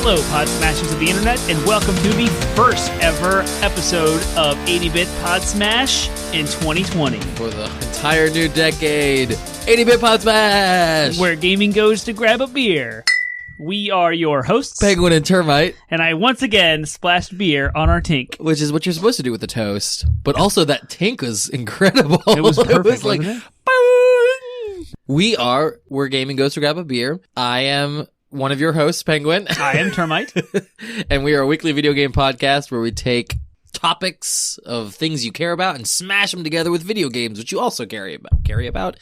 Hello, Podsmashers of the Internet, and welcome to the first ever episode of 80-Bit Podsmash in 2020. For the entire new decade, 80-Bit Podsmash! Where gaming goes to grab a beer. We are your hosts, Penguin and Termite. and I once again splashed beer on our tink. Which is what you're supposed to do with the toast. But also that tink was incredible. It was perfect, It was like, wasn't it? boom! Where gaming goes to grab a beer. I am one of your hosts, Penguin. I am Termite. And we are a weekly video game podcast where we take topics of things you care about and smash them together with video games, which you also care about. Carry about?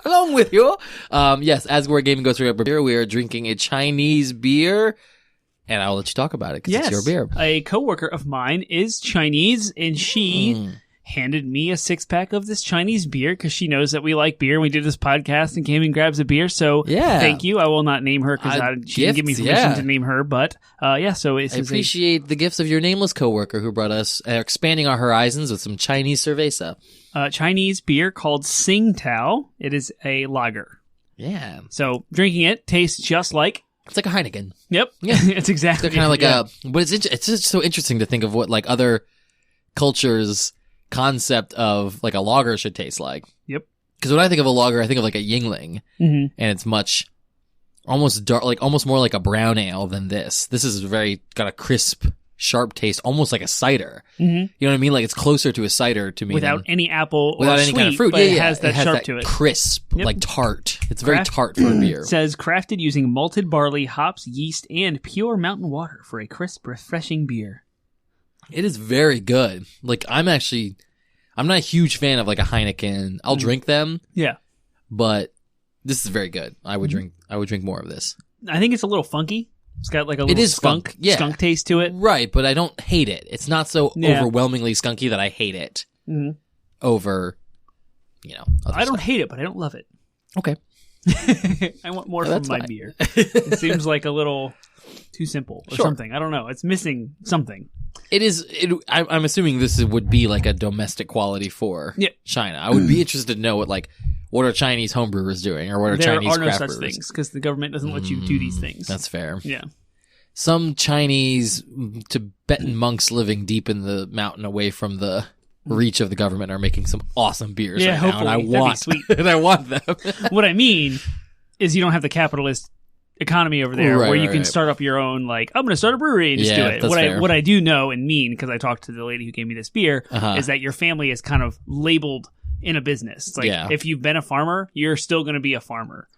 Along with you. Yes, as where gaming goes to grab a beer, we are drinking a Chinese beer. And I'll let you talk about it because it's your beer. A coworker of mine is Chinese, and she handed me a six-pack of this Chinese beer because she knows that we like beer. We did this podcast, and Gaming grabs a beer. So thank you. I will not name her because she didn't give me permission to name her. But so I appreciate the gifts of your nameless coworker who brought us expanding our horizons with some Chinese cerveza. Chinese beer called Tsingtao. It is a lager. Yeah. So drinking it tastes just like. It's like a Heineken. Yep. Yeah. It's exactly. It's kind of like but it's just so interesting to think of what like other cultures' concept of like a lager should taste like. Yep. Because when I think of a lager, I think of like a Yingling, and it's much almost dark, like almost more like a brown ale than this. This is got a crisp, sharp taste, almost like a cider. You know what I mean? Like it's closer to a cider to me without any apple, without or any sweet, kind of fruit. But it has that sharp to it. Crisp, like tart. It's very tart for a beer. It says crafted using malted barley, hops, yeast, and pure mountain water for a crisp, refreshing beer. It is very good. Like I'm not a huge fan of like a Heineken. I'll drink them. Yeah. But this is very good. I would drink more of this. I think it's a little funky. It's got like a little skunk taste to it. Right, but I don't hate it. It's not so overwhelmingly skunky that I hate it over, I don't hate it, but I don't love it. Okay. I want more from my beer. It seems like a little too simple or something. I don't know. It's missing something. I'm assuming this would be like a domestic quality for China. I would be interested to know what are Chinese homebrewers doing, or what are Chinese craft brewers? There are no such things because the government doesn't let you do these things. That's fair. Yeah. Some Chinese Tibetan monks living deep in the mountain away from the reach of the government are making some awesome beers right now, and I want them. What I mean is you don't have the capitalist economy over there where you can start up your own, like, I'm going to start a brewery and just do it. What I do know and mean, because I talked to the lady who gave me this beer, is that your family is kind of labeled in a business. It's like, if you've been a farmer, you're still going to be a farmer.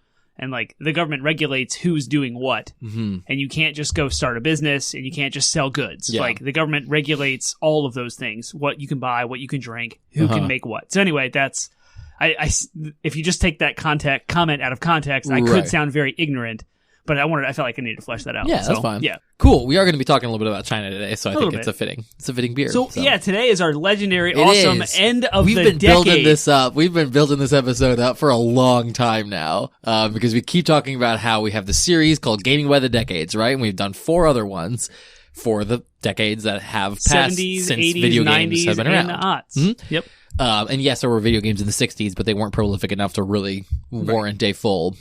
And like the government regulates who's doing what. And you can't just go start a business, and you can't just sell goods. Like the government regulates all of those things, what you can buy, what you can drink, who can make what. So anyway, that's, if you just take that comment out of context, I could sound very ignorant. But I felt like I needed to flesh that out. Yeah, that's fine. Yeah. Cool. We are going to be talking a little bit about China today, so I think it's a fitting beer. So yeah, today is our legendary, awesome end of the decade. We've been building this up. We've been building this episode up for a long time now, because we keep talking about how we have the series called Gaming by the Decades, right? And we've done 4 other ones for the decades that have passed 70s, since 80s, video 90s, games have been around. And the aughts. Yep. And yes, there were video games in the 60s, but they weren't prolific enough to really warrant a full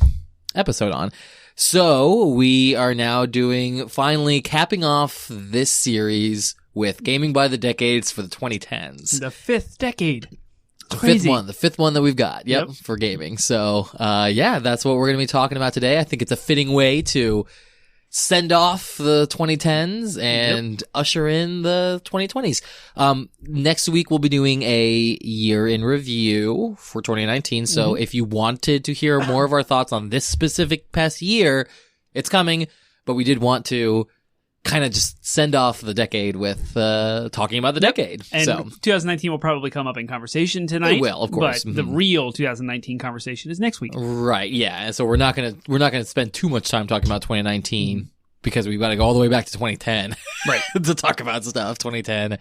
episode on. So we are now finally capping off this series with Gaming by the Decades for the 2010s. The 5th decade. The fifth one that we've got. Yep. For gaming. So, that's what we're going to be talking about today. I think it's a fitting way to send off the 2010s and usher in the 2020s. Next week we'll be doing a year in review for 2019. So if you wanted to hear more of our thoughts on this specific past year, it's coming. But we did want to kind of just send off the decade with talking about the decade. And 2019 will probably come up in conversation tonight. It will, of course. But the real 2019 conversation is next week. Right, yeah. And so we're not gonna spend too much time talking about 2019 because we've got to go all the way back to 2010 right to talk about stuff. 2010.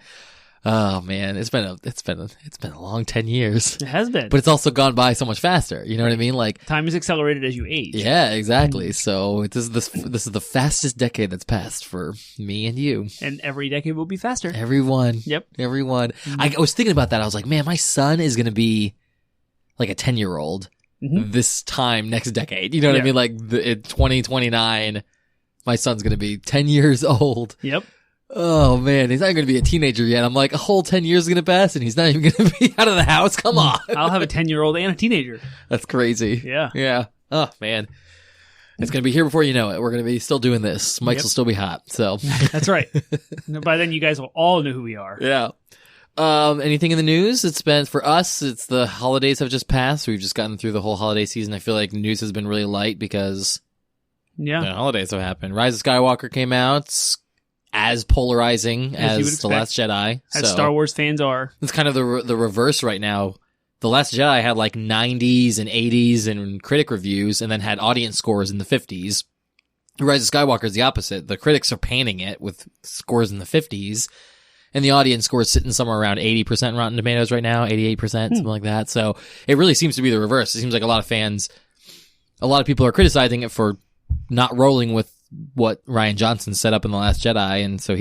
Oh man, it's been a long 10 years. It has been. But it's also gone by so much faster. You know what I mean? Like time is accelerated as you age. Yeah, exactly. So this is the fastest decade that's passed for me and you. And every decade will be faster. Everyone. Yep. Everyone. I was thinking about that. I was like, man, my son is going to be like a 10-year-old this time next decade. You know what I mean? Like in 2029, my son's going to be 10 years old. Yep. Oh man, he's not going to be a teenager yet. I'm like, a whole 10 years is going to pass and he's not even going to be out of the house. Come on. I'll have a 10-year-old and a teenager. That's crazy. Yeah. Yeah. Oh man. It's going to be here before you know it. We're going to be still doing this. Mics will still be hot. So that's right. By then you guys will all know who we are. Yeah. Anything in the news? It's been, for us, it's the holidays have just passed. We've just gotten through the whole holiday season. I feel like news has been really light because the holidays have happened. Rise of Skywalker came out. As polarizing as The Last Jedi. As Star Wars fans are. It's kind of the reverse right now. The Last Jedi had like 90s and 80s and critic reviews and then had audience scores in the 50s. Rise of Skywalker is the opposite. The critics are panning it with scores in the 50s and the audience score is sitting somewhere around 80% Rotten Tomatoes right now, 88%, something like that. So it really seems to be the reverse. It seems like a lot of people are criticizing it for not rolling with what Rian Johnson set up in The Last Jedi, and so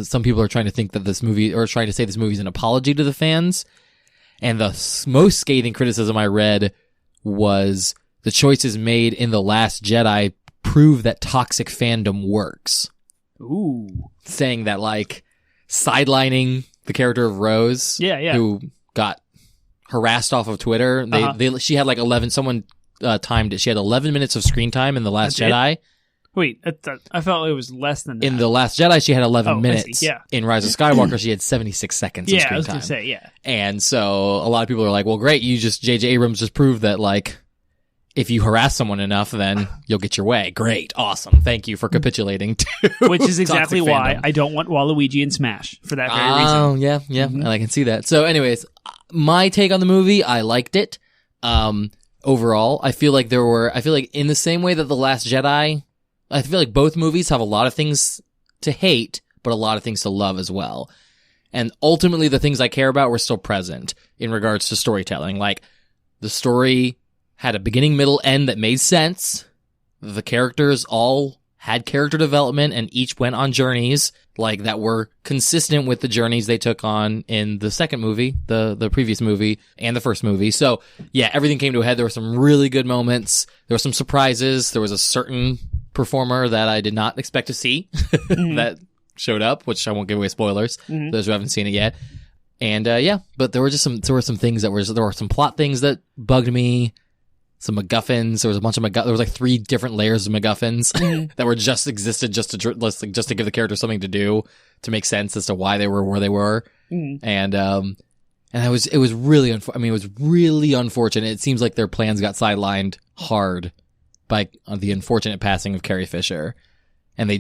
some people are trying to think that this movie, or trying to say this movie is an apology to the fans, and the most scathing criticism I read was the choices made in The Last Jedi prove that toxic fandom works. Ooh. Saying that, like, sidelining the character of Rose, who got harassed off of Twitter, she had like 11, someone timed it, she had 11 minutes of screen time in The Last Jedi. Wait, I felt it was less than that. In The Last Jedi, she had 11 minutes. Yeah. In Rise of Skywalker, she had 76 seconds of screen time. Yeah, I was going to say, yeah. And so a lot of people are like, well, great, J.J. Abrams just proved that, like, if you harass someone enough, then you'll get your way. Great. Awesome. Thank you for capitulating to which is exactly why I don't want Waluigi in Smash, for that very reason. Oh, yeah, and I can see that. So anyways, my take on the movie, I liked it. Overall, I feel like in the same way that The Last Jedi, I feel like both movies have a lot of things to hate, but a lot of things to love as well. And ultimately, the things I care about were still present in regards to storytelling. Like, the story had a beginning, middle, end that made sense. The characters all had character development and each went on journeys, like, that were consistent with the journeys they took on in the second movie, the previous movie, and the first movie. So, yeah, everything came to a head. There were some really good moments. There were some surprises. There was a certain performer that I did not expect to see that showed up, which I won't give away spoilers, those who haven't seen it yet. And but there were some things there were some plot things that bugged me, some MacGuffins. There was a bunch of there was like 3 different layers of MacGuffins that were existed just to give the character something to do to make sense as to why they were where they were. And it was really unfortunate. It seems like their plans got sidelined hard by the unfortunate passing of Carrie Fisher, and they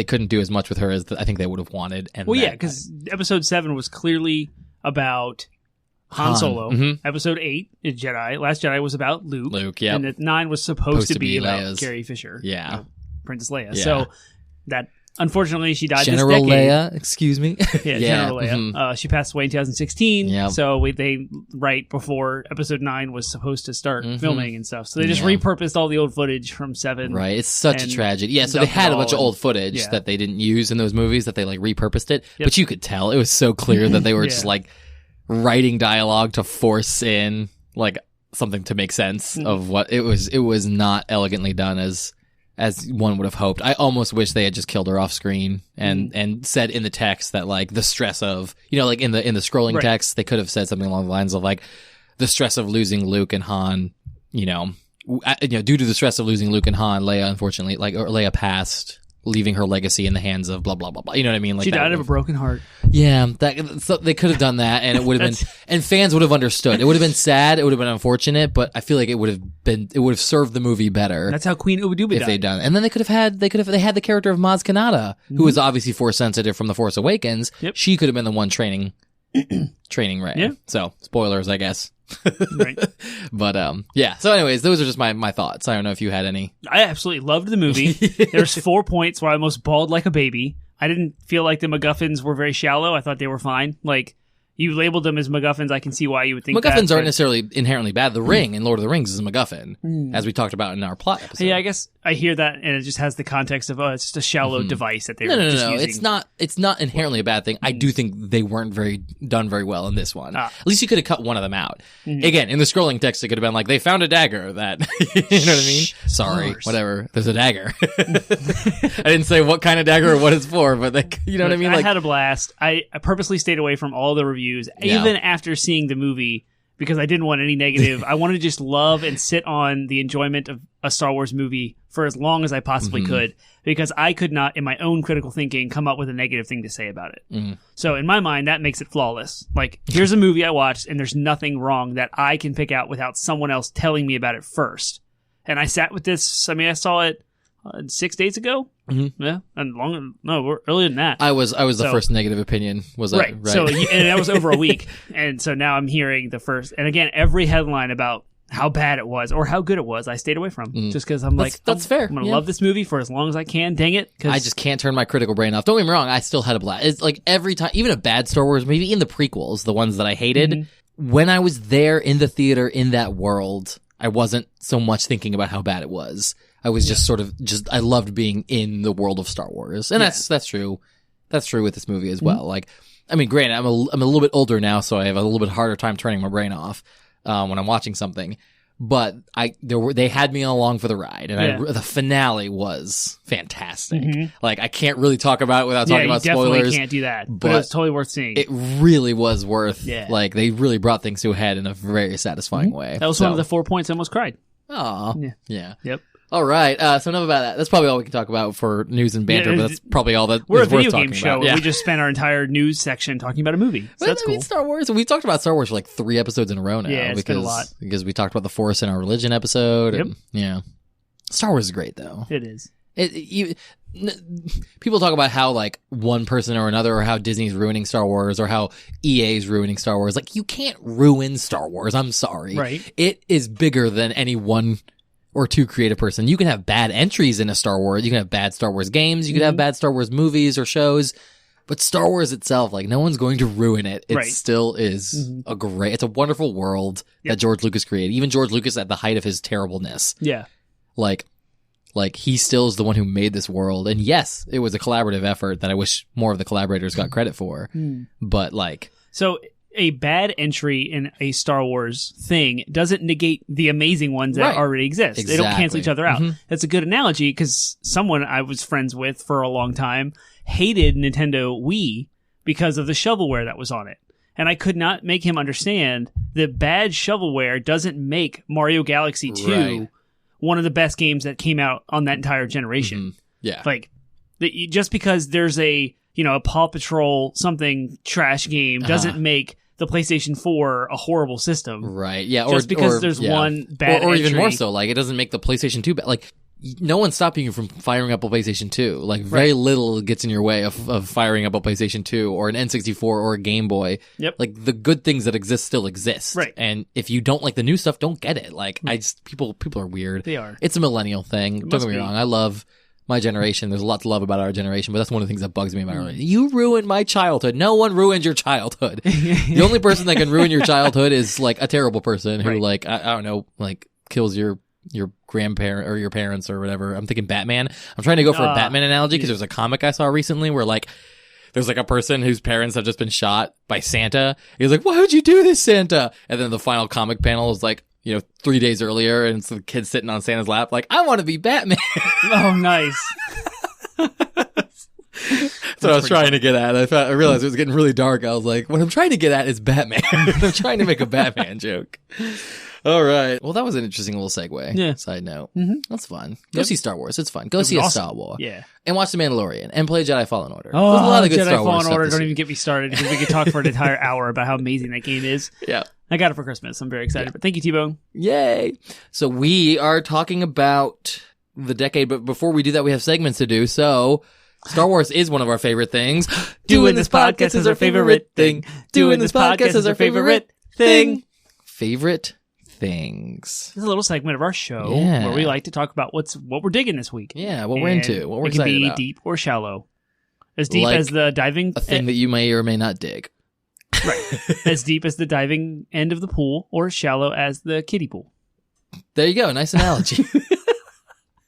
couldn't do as much with her as I think they would have wanted. And because Episode 7 was clearly about Han Solo. Episode 8, Jedi, Last Jedi, was about Luke. Yeah, and 9 was supposed to be about Carrie Fisher. Yeah, Princess Leia. Yeah. So that. Unfortunately, she died General this decade. Leia, excuse me. General Leia. She passed away in 2016. Yep. So they right before Episode 9 was supposed to start filming and stuff. So they just repurposed all the old footage from 7. Right. It's such a tragedy. Yeah. So they had a bunch of old footage that they didn't use in those movies that they like repurposed it. Yep. But you could tell it was so clear that they were just like writing dialogue to force in like something to make sense of what it was. It was not elegantly done as one would have hoped. I almost wish they had just killed her off screen and said in the text that like the stress of, like in the scrolling text, they could have said something along the lines of like the stress of losing Luke and Han, due to the stress of losing Luke and Han, Leia unfortunately, Leia passed, leaving her legacy in the hands of blah, blah, blah, blah. You know what I mean? Like she died of a broken heart. Yeah. So they could have done that and it would have been, and fans would have understood. It would have been sad. It would have been unfortunate, but I feel like it would have served the movie better. That's how Queen Ubaduba died. If they'd done it. And then they had the character of Maz Kanata, who was obviously Force sensitive from The Force Awakens. Yep. She could have been the one training Rey. Yeah. So, spoilers, I guess. Right. But so anyways, those are just my thoughts. I don't know if you had any. I absolutely loved the movie. There's 4 points where I almost bawled like a baby. I didn't feel like the MacGuffins were very shallow. I thought they were fine. Like, you labeled them as MacGuffins. I can see why you would think MacGuffins aren't necessarily inherently bad. The Ring in Lord of the Rings is a MacGuffin, as we talked about in our plot episode. Yeah, I guess I hear that, and it just has the context of, it's just a shallow device that they're just using. It's not inherently a bad thing. I do think they weren't done very well in this one. At least you could have cut one of them out. Again, in the scrolling text, it could have been like, they found a dagger that, you know what I mean? Sorry, whatever. There's a dagger. I didn't say what kind of dagger or what it's for, but you know what I mean? I had a blast. I purposely stayed away from all the reviews, even after seeing the movie, because I didn't want any negative. I wanted to just love and sit on the enjoyment of a Star Wars movie for as long as I possibly could, because I could not, in my own critical thinking, come up with a negative thing to say about it. So in my mind, that makes it flawless. Like, here's a movie I watched, and there's nothing wrong that I can pick out without someone else telling me about it first. And I sat with this, I saw it 6 days ago. Yeah, and earlier than that. I was the first negative opinion. Was that right? So and that was over a week, and so now I'm hearing the first. And again, every headline about how bad it was or how good it was, I stayed away from, just because that's fair. I'm gonna love this movie for as long as I can. Dang it! I just can't turn my critical brain off. Don't get me wrong, I still had a blast. It's like every time, even a bad Star Wars, maybe in the prequels, the ones that I hated, when I was there in the theater in that world, I wasn't so much thinking about how bad it was. I was just I loved being in the world of Star Wars. And that's true. That's true with this movie as well. Like, granted, I'm a little bit older now, so I have a little bit harder time turning my brain off, when I'm watching something. But they had me along for the ride, and the finale was fantastic. Like, I can't really talk about it without talking about spoilers. You definitely can't do that, but it was totally worth seeing. It really was worth, like, they really brought things to a head in a very satisfying way. That was one of the 4 points I almost cried. Aw. Yeah. Yep. All right, so enough about that. That's probably all we can talk about for news and banter, but that's probably all that we're is a video worth game talking show, about. and we just spent our entire news section talking about a movie. So that's cool. Star Wars. We've talked about Star Wars for like 3 episodes in a row now. Yeah, it's been a lot. Because we talked about the Force in our religion episode. Yep. And, yeah. Star Wars is great, though. It is. People talk about how, like, one person or another, or how Disney's ruining Star Wars, or how EA's ruining Star Wars. Like, you can't ruin Star Wars. I'm sorry. Right. It is bigger than any one or two creative person. You can have bad entries in a Star Wars. You can have bad Star Wars games. You can have bad Star Wars movies or shows. But Star Wars itself, like, no one's going to ruin it. It still is it's a wonderful world that George Lucas created. Even George Lucas at the height of his terribleness. Yeah. Like he still is the one who made this world. And yes, it was a collaborative effort that I wish more of the collaborators got credit for. But like... So... a bad entry in a Star Wars thing doesn't negate the amazing ones that already exist. Exactly. They don't cancel each other out. That's a good analogy, because someone I was friends with for a long time hated Nintendo Wii because of the shovelware that was on it. And I could not make him understand that bad shovelware doesn't make Mario Galaxy 2 one of the best games that came out on that entire generation. Yeah. Like, just because there's a Paw Patrol something trash game doesn't make the PlayStation 4 a horrible system. Right. Yeah. Just because there's one bad or entry. even more so, like, it doesn't make the PlayStation 2 bad. Like, no one's stopping you from firing up a PlayStation 2. Like, very little gets in your way of firing up a PlayStation 2 or an N64 or a Game Boy. Yep. Like, the good things that exist still exist. Right. And if you don't like the new stuff, don't get it. Like, people are weird. They are. It's a millennial thing. Don't get me wrong. I love my generation. There's a lot to love about our generation, but that's one of the things that bugs me about it. You ruined my childhood. No one ruined your childhood. The only person that can ruin your childhood is like a terrible person who like, I don't know, like kills your grandparent or your parents or whatever. I'm thinking Batman. I'm trying to go for a Batman analogy because there's a comic I saw recently where like there's like a person whose parents have just been shot by Santa. He's like, why would you do this, Santa? And then the final comic panel is like, 3 days earlier, and it's the kid sitting on Santa's lap, like, I want to be Batman. Oh, nice. That's what I was trying to get at. I realized it was getting really dark. I was like, what I'm trying to get at is Batman. I'm trying to make a Batman joke. All right. Well, that was an interesting little segue. Yeah. Side note. That's fun. Go see Star Wars. It's fun. Go see a Star Wars. Yeah. And watch The Mandalorian. And play Jedi Fallen Order. Oh, there's a lot of good Jedi Star Wars Fallen Order. stuff Don't even get me started, because we could talk for an entire hour about how amazing that game is. Yeah. I got it for Christmas. I'm very excited. But thank you, T-Bone. Yay. So we are talking about the decade, but before we do that, we have segments to do. So Star Wars is one of our favorite things. Doing this podcast is our favorite thing. Doing this podcast is our favorite thing. Favorite things. This is a little segment of our show where we like to talk about what we're digging this week. Yeah, what we're into, what we're excited about. It can be deep or shallow. As deep as the diving. A thing that you may or may not dig. Right. As deep as the diving end of the pool or as shallow as the kiddie pool. There you go. Nice analogy.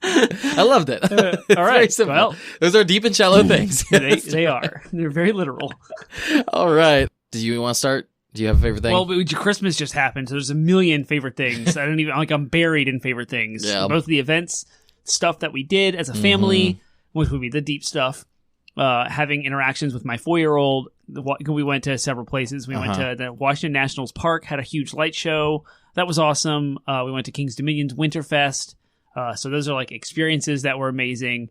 I loved it. All right. Well, those are deep and shallow things. They are. They're very literal. All right. Do you want to start? Do you have a favorite thing? Well, Christmas just happened, so there's a million favorite things. I don't even I'm buried in favorite things. Yeah. Both the events, stuff that we did as a family, which would be the deep stuff. Having interactions with my 4-year-old. We went to several places. We went to the Washington Nationals Park, had a huge light show. That was awesome. We went to King's Dominion's Winterfest. So those are like experiences that were amazing.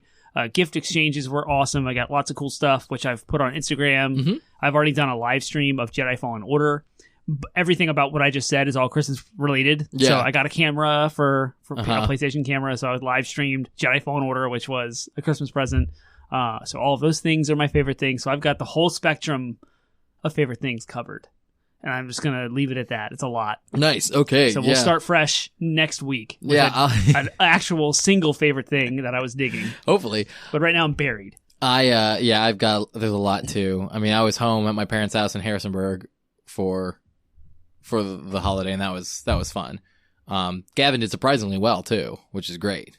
Gift exchanges were awesome. I got lots of cool stuff, which I've put on Instagram. Mm-hmm. I've already done a live stream of Jedi Fallen Order. Everything about what I just said is all Christmas related. Yeah. So I got a camera for a PlayStation camera. So I live streamed Jedi Fallen Order, which was a Christmas present. So all of those things are my favorite things. So I've got the whole spectrum of favorite things covered. And I'm just going to leave it at that. It's a lot. Nice. Okay. So we'll start fresh next week. With an actual single favorite thing that I was digging. Hopefully. But right now I'm buried. there's a lot too. I mean, I was home at my parents' house in Harrisonburg for the holiday, and that was fun. Gavin did surprisingly well too, which is great.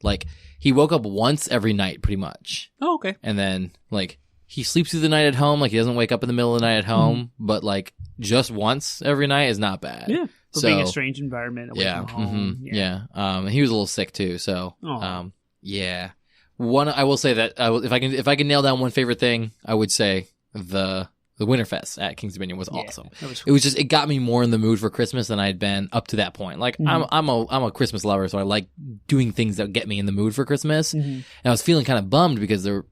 Like, he woke up once every night pretty much. Oh, okay. And then, like, he sleeps through the night at home. Like, he doesn't wake up in the middle of the night at home, but like just once every night is not bad. Yeah. For being a strange environment away from home. Yeah. He was a little sick too. So, yeah. I will say that if I can nail down one favorite thing, I would say the Winterfest at King's Dominion was awesome. It got me more in the mood for Christmas than I'd been up to that point. Like, I'm a Christmas lover, so I like doing things that get me in the mood for Christmas. Mm-hmm. And I was feeling kind of bummed because the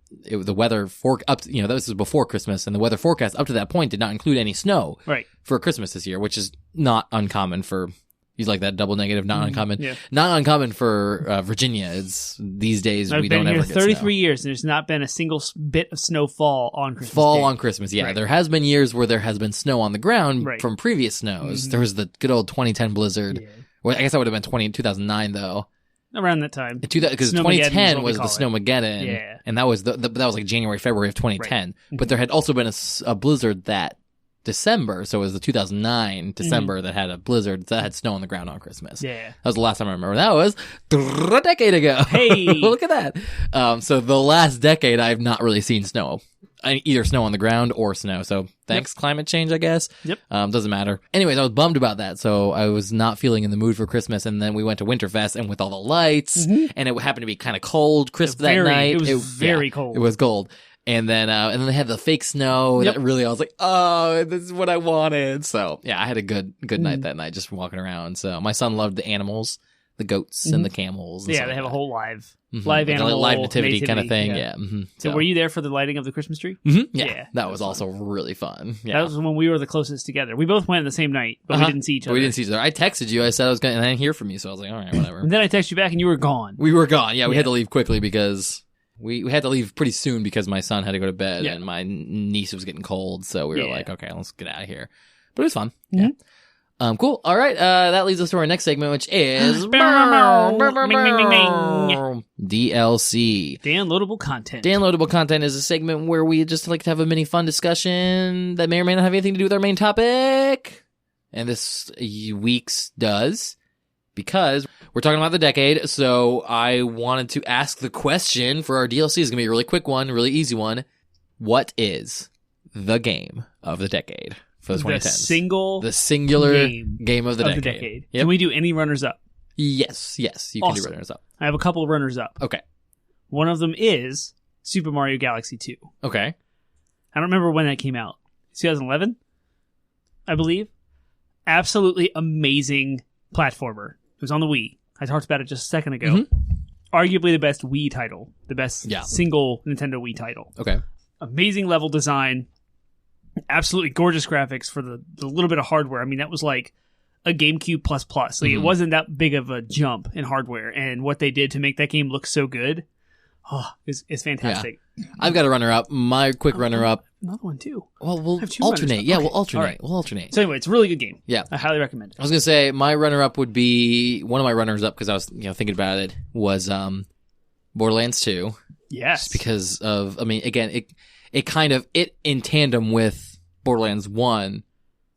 weather that was before Christmas, and the weather forecast up to that point did not include any snow for Christmas this year, which is not uncommon for. He's like that double negative, not uncommon. Yeah. Not uncommon for Virginia. It's these days we don't ever get snow. I've been here 33 years, and there's not been a single bit of snowfall on Christmas Day. On Christmas, yeah. Right. There has been years where there has been snow on the ground from previous snows. Mm-hmm. There was the good old 2010 blizzard. Yeah. Well, I guess that would have been 2009, though. Around that time. Because 2010 was the Snowmageddon. Yeah. And that was that was like January, February of 2010. Right. Mm-hmm. But there had also been a blizzard that December, so it was the 2009 December that had a blizzard that had snow on the ground on Christmas. Yeah. That was the last time I remember. That was a decade ago. Hey! Look at that. So the last decade, I've not really seen snow. Either snow on the ground or snow. So thanks, climate change, I guess. Yep. Doesn't matter. Anyways, I was bummed about that. So I was not feeling in the mood for Christmas. And then we went to Winterfest, and with all the lights, and it happened to be kind of cold, crisp that night. It was very cold. It was cold. And then they had the fake snow. That really, I was like, oh, this is what I wanted. So yeah, I had a good night that night, just walking around. So my son loved the animals, the goats and the camels. And they have a whole live animal, live nativity kind of thing. Yeah. Mm-hmm. So were you there for the lighting of the Christmas tree? Mm-hmm. Yeah. That was also really fun. Yeah. That was when we were the closest together. We both went the same night, but we didn't see each other. I texted you. I said I was going to, and I didn't hear from you. So I was like, all right, whatever. And then I texted you back and you were gone. We were gone. Yeah. We had to leave quickly because we had to leave pretty soon because my son had to go to bed and my niece was getting cold. So we were like, okay, let's get out of here. But it was fun. Mm-hmm. Yeah. Cool. All right. That leads us to our next segment, which is DLC. Downloadable content. Downloadable content is a segment where we just like to have a mini fun discussion that may or may not have anything to do with our main topic. And this week's does, because we're talking about the decade. So I wanted to ask the question for our DLC. It's going to be a really quick one, really easy one. What is the game of the decade? For the 2010s. The singular game of the decade. Yep. Can we do any runners-up? Yes, you can do runners-up. I have a couple of runners-up. Okay. One of them is Super Mario Galaxy 2. Okay. I don't remember when that came out. 2011, I believe. Absolutely amazing platformer. It was on the Wii. I talked about it just a second ago. Mm-hmm. Arguably the best Wii title. The best single Nintendo Wii title. Okay. Amazing level design. Absolutely gorgeous graphics for the little bit of hardware. I mean, that was like a GameCube++. Like, it wasn't that big of a jump in hardware. And what they did to make that game look so good, is fantastic. Yeah. I've got a runner-up. My quick runner-up. Another one, too. Well, we'll alternate. Yeah, okay. We'll alternate. Right. We'll alternate. So anyway, it's a really good game. Yeah. I highly recommend it. I was going to say, my runner-up would be, one of my runners-up, because I was thinking about it, was Borderlands 2. Yes. Just because of, I mean, again, it in tandem with Borderlands 1,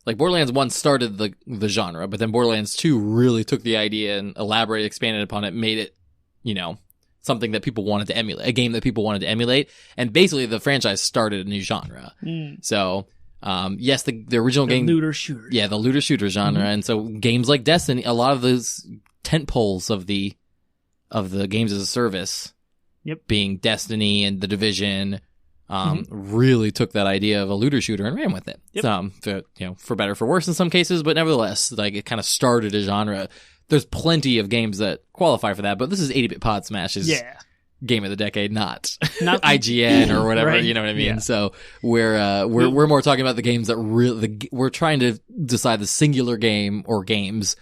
like Borderlands 1 started the genre, but then Borderlands 2 really took the idea and elaborated, expanded upon it, made it, you know, something that people wanted to emulate, a game that people wanted to emulate. And basically the franchise started a new genre. So, yes, the original game. Looter shooter. Yeah, the looter shooter genre. And so games like Destiny, a lot of those tent poles of the games as a service, being Destiny and The Division, really took that idea of a looter shooter and ran with it. For better, for worse in some cases, but nevertheless, like it kind of started a genre. There's plenty of games that qualify for that, but this is 80-bit Podsmash's game of the decade, not IGN or whatever. Right. You know what I mean? Yeah. So we're more talking about the games that really we're trying to decide the singular game or games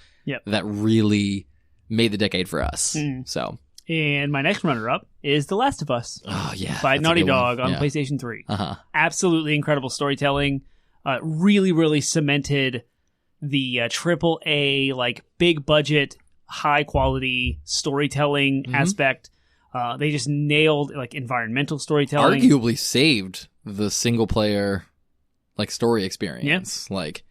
that really made the decade for us. So. And my next runner-up is The Last of Us. Oh, yeah. By Naughty Dog on PlayStation 3. Absolutely incredible storytelling. Really, really cemented the AAA, like, big budget, high quality storytelling aspect. They just nailed, like, environmental storytelling. Arguably saved the single-player, like, story experience. Yeah. Like...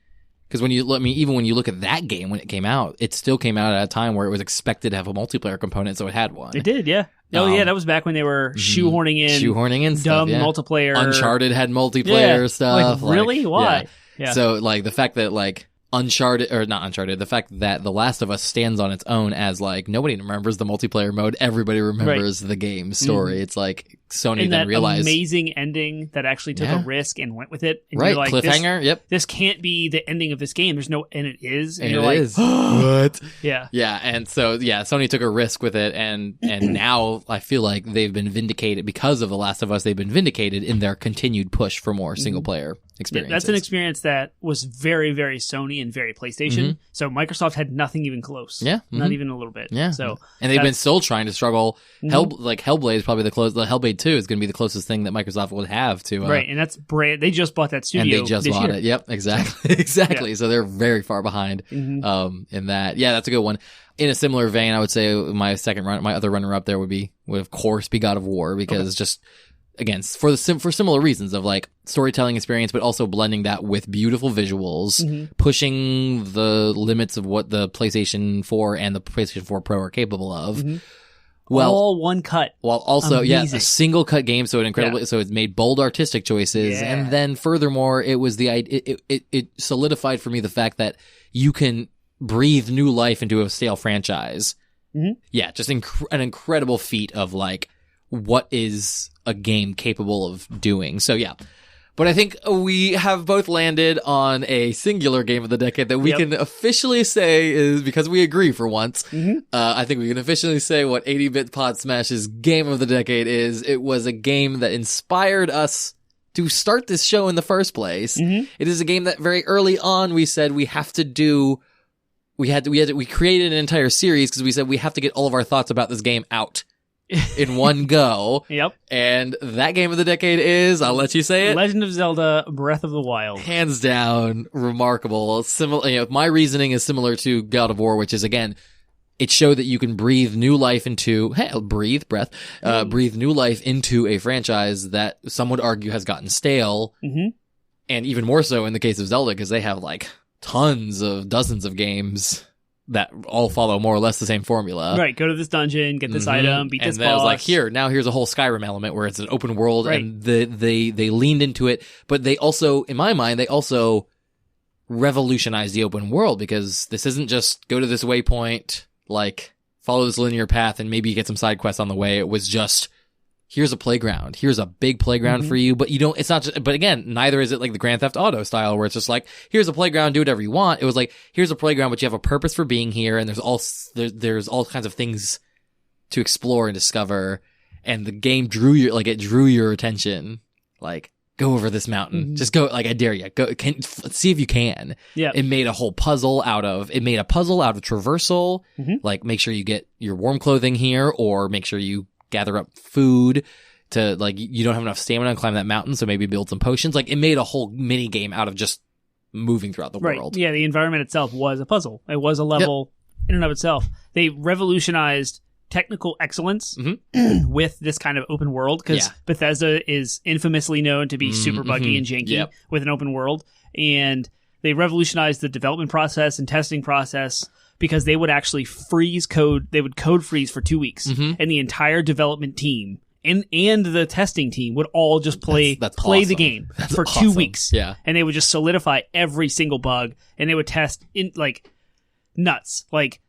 Because even when you look at that game when it came out, it still came out at a time where it was expected to have a multiplayer component, so it had one. It did, yeah. That was back when they were shoehorning in stuff, dumb multiplayer. Uncharted had multiplayer stuff. Like, really? Why? Yeah. So, like, the fact that, like, the fact that The Last of Us stands on its own as, like, nobody remembers the multiplayer mode, everybody remembers the game story. It's like Sony and then realized... amazing ending that actually took a risk and went with it. And right, you're like, cliffhanger, this can't be the ending of this game. There's no... And it is. And you're like, what? Yeah. Yeah, and so, Sony took a risk with it, and now I feel like they've been vindicated, because of The Last of Us, they've been vindicated in their continued push for more single-player experiences. Yeah, that's an experience that was very, very Sony and very PlayStation. So Microsoft had nothing even close. Yeah. Not even a little bit. Yeah. So and they've been still trying to struggle. Hellblade is probably the Hellblade 2 is going to be the closest thing that Microsoft would have to. Right. And that's they just bought that studio. And they just bought it. Yep. Exactly. Exactly. Yeah. So they're very far behind, in that. Yeah, that's a good one. In a similar vein, I would say my other runner up there would of course be God of War, because just, again, for similar reasons of like storytelling experience, but also blending that with beautiful visuals, pushing the limits of what the PlayStation 4 and the PlayStation 4 Pro are capable of. Well, all one cut. While also, a single cut game, so it made bold artistic choices, and then furthermore, it was it solidified for me the fact that you can breathe new life into a stale franchise. Yeah, just an incredible feat of like, what is a game capable of doing. So yeah. But I think we have both landed on a singular game of the decade that we can officially say is, because we agree for once, I think we can officially say what 80-bit Podsmash's game of the decade is. It was a game that inspired us to start this show in the first place. It is a game that very early on we said we have to do. We created an entire series because we said we have to get all of our thoughts about this game out in one go. And that game of the decade is, I'll let you say it, Legend of Zelda Breath of the Wild. Hands down, remarkable. Similar, my reasoning is similar to God of War, which is, again, it showed that you can breathe new life into, breathe new life into a franchise that some would argue has gotten stale. And even more so in the case of Zelda, because they have like dozens of games that all follow more or less the same formula. Right, go to this dungeon, get this item, beat this boss. And then it was like, here's a whole Skyrim element where it's an open world, and they leaned into it, but they also, in my mind, revolutionized the open world, because this isn't just go to this waypoint, like follow this linear path and maybe you get some side quests on the way. It was just, here's a playground. Here's a big playground for you, but it's not just, but again, neither is it like the Grand Theft Auto style where it's just like, here's a playground, do whatever you want. It was like, here's a playground, but you have a purpose for being here, and there's all kinds of things to explore and discover, and the game drew your attention. Like, go over this mountain. Just go, like, I dare you. See if you can. Yeah. It made a puzzle out of traversal. Like, make sure you get your warm clothing here, or make sure you gather up food to, like, you don't have enough stamina to climb that mountain, so maybe build some potions. Like, it made a whole mini game out of just moving throughout the world. Yeah, the environment itself was a puzzle. It was a level in and of itself. They revolutionized technical excellence with this kind of open world, because Bethesda is infamously known to be super buggy and janky with an open world, and they revolutionized the development process and testing process because they would actually freeze code. They would code freeze for 2 weeks, and the entire development team and the testing team would all just play awesome. the game for 2 weeks. Yeah. And they would just solidify every single bug, and they would test in like nuts, like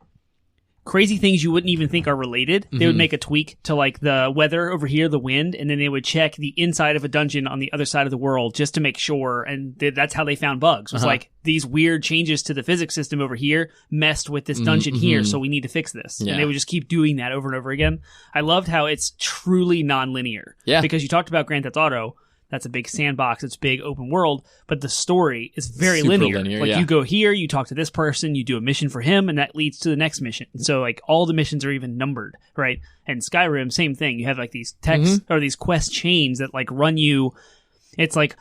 crazy things you wouldn't even think are related. They would make a tweak to like the weather over here, the wind, and then they would check the inside of a dungeon on the other side of the world just to make sure. And that's how they found bugs. Was like these weird changes to the physics system over here messed with this dungeon here, so we need to fix this. And they would just keep doing that over and over again. I loved how it's truly non-linear. Yeah. Because you talked about Grand Theft Auto. That's a big sandbox. It's big open world, but the story is very linear. Like you go here, you talk to this person, you do a mission for him, and that leads to the next mission. And so like all the missions are even numbered, right? And Skyrim, same thing. You have like these text or these quest chains that like run you. It's like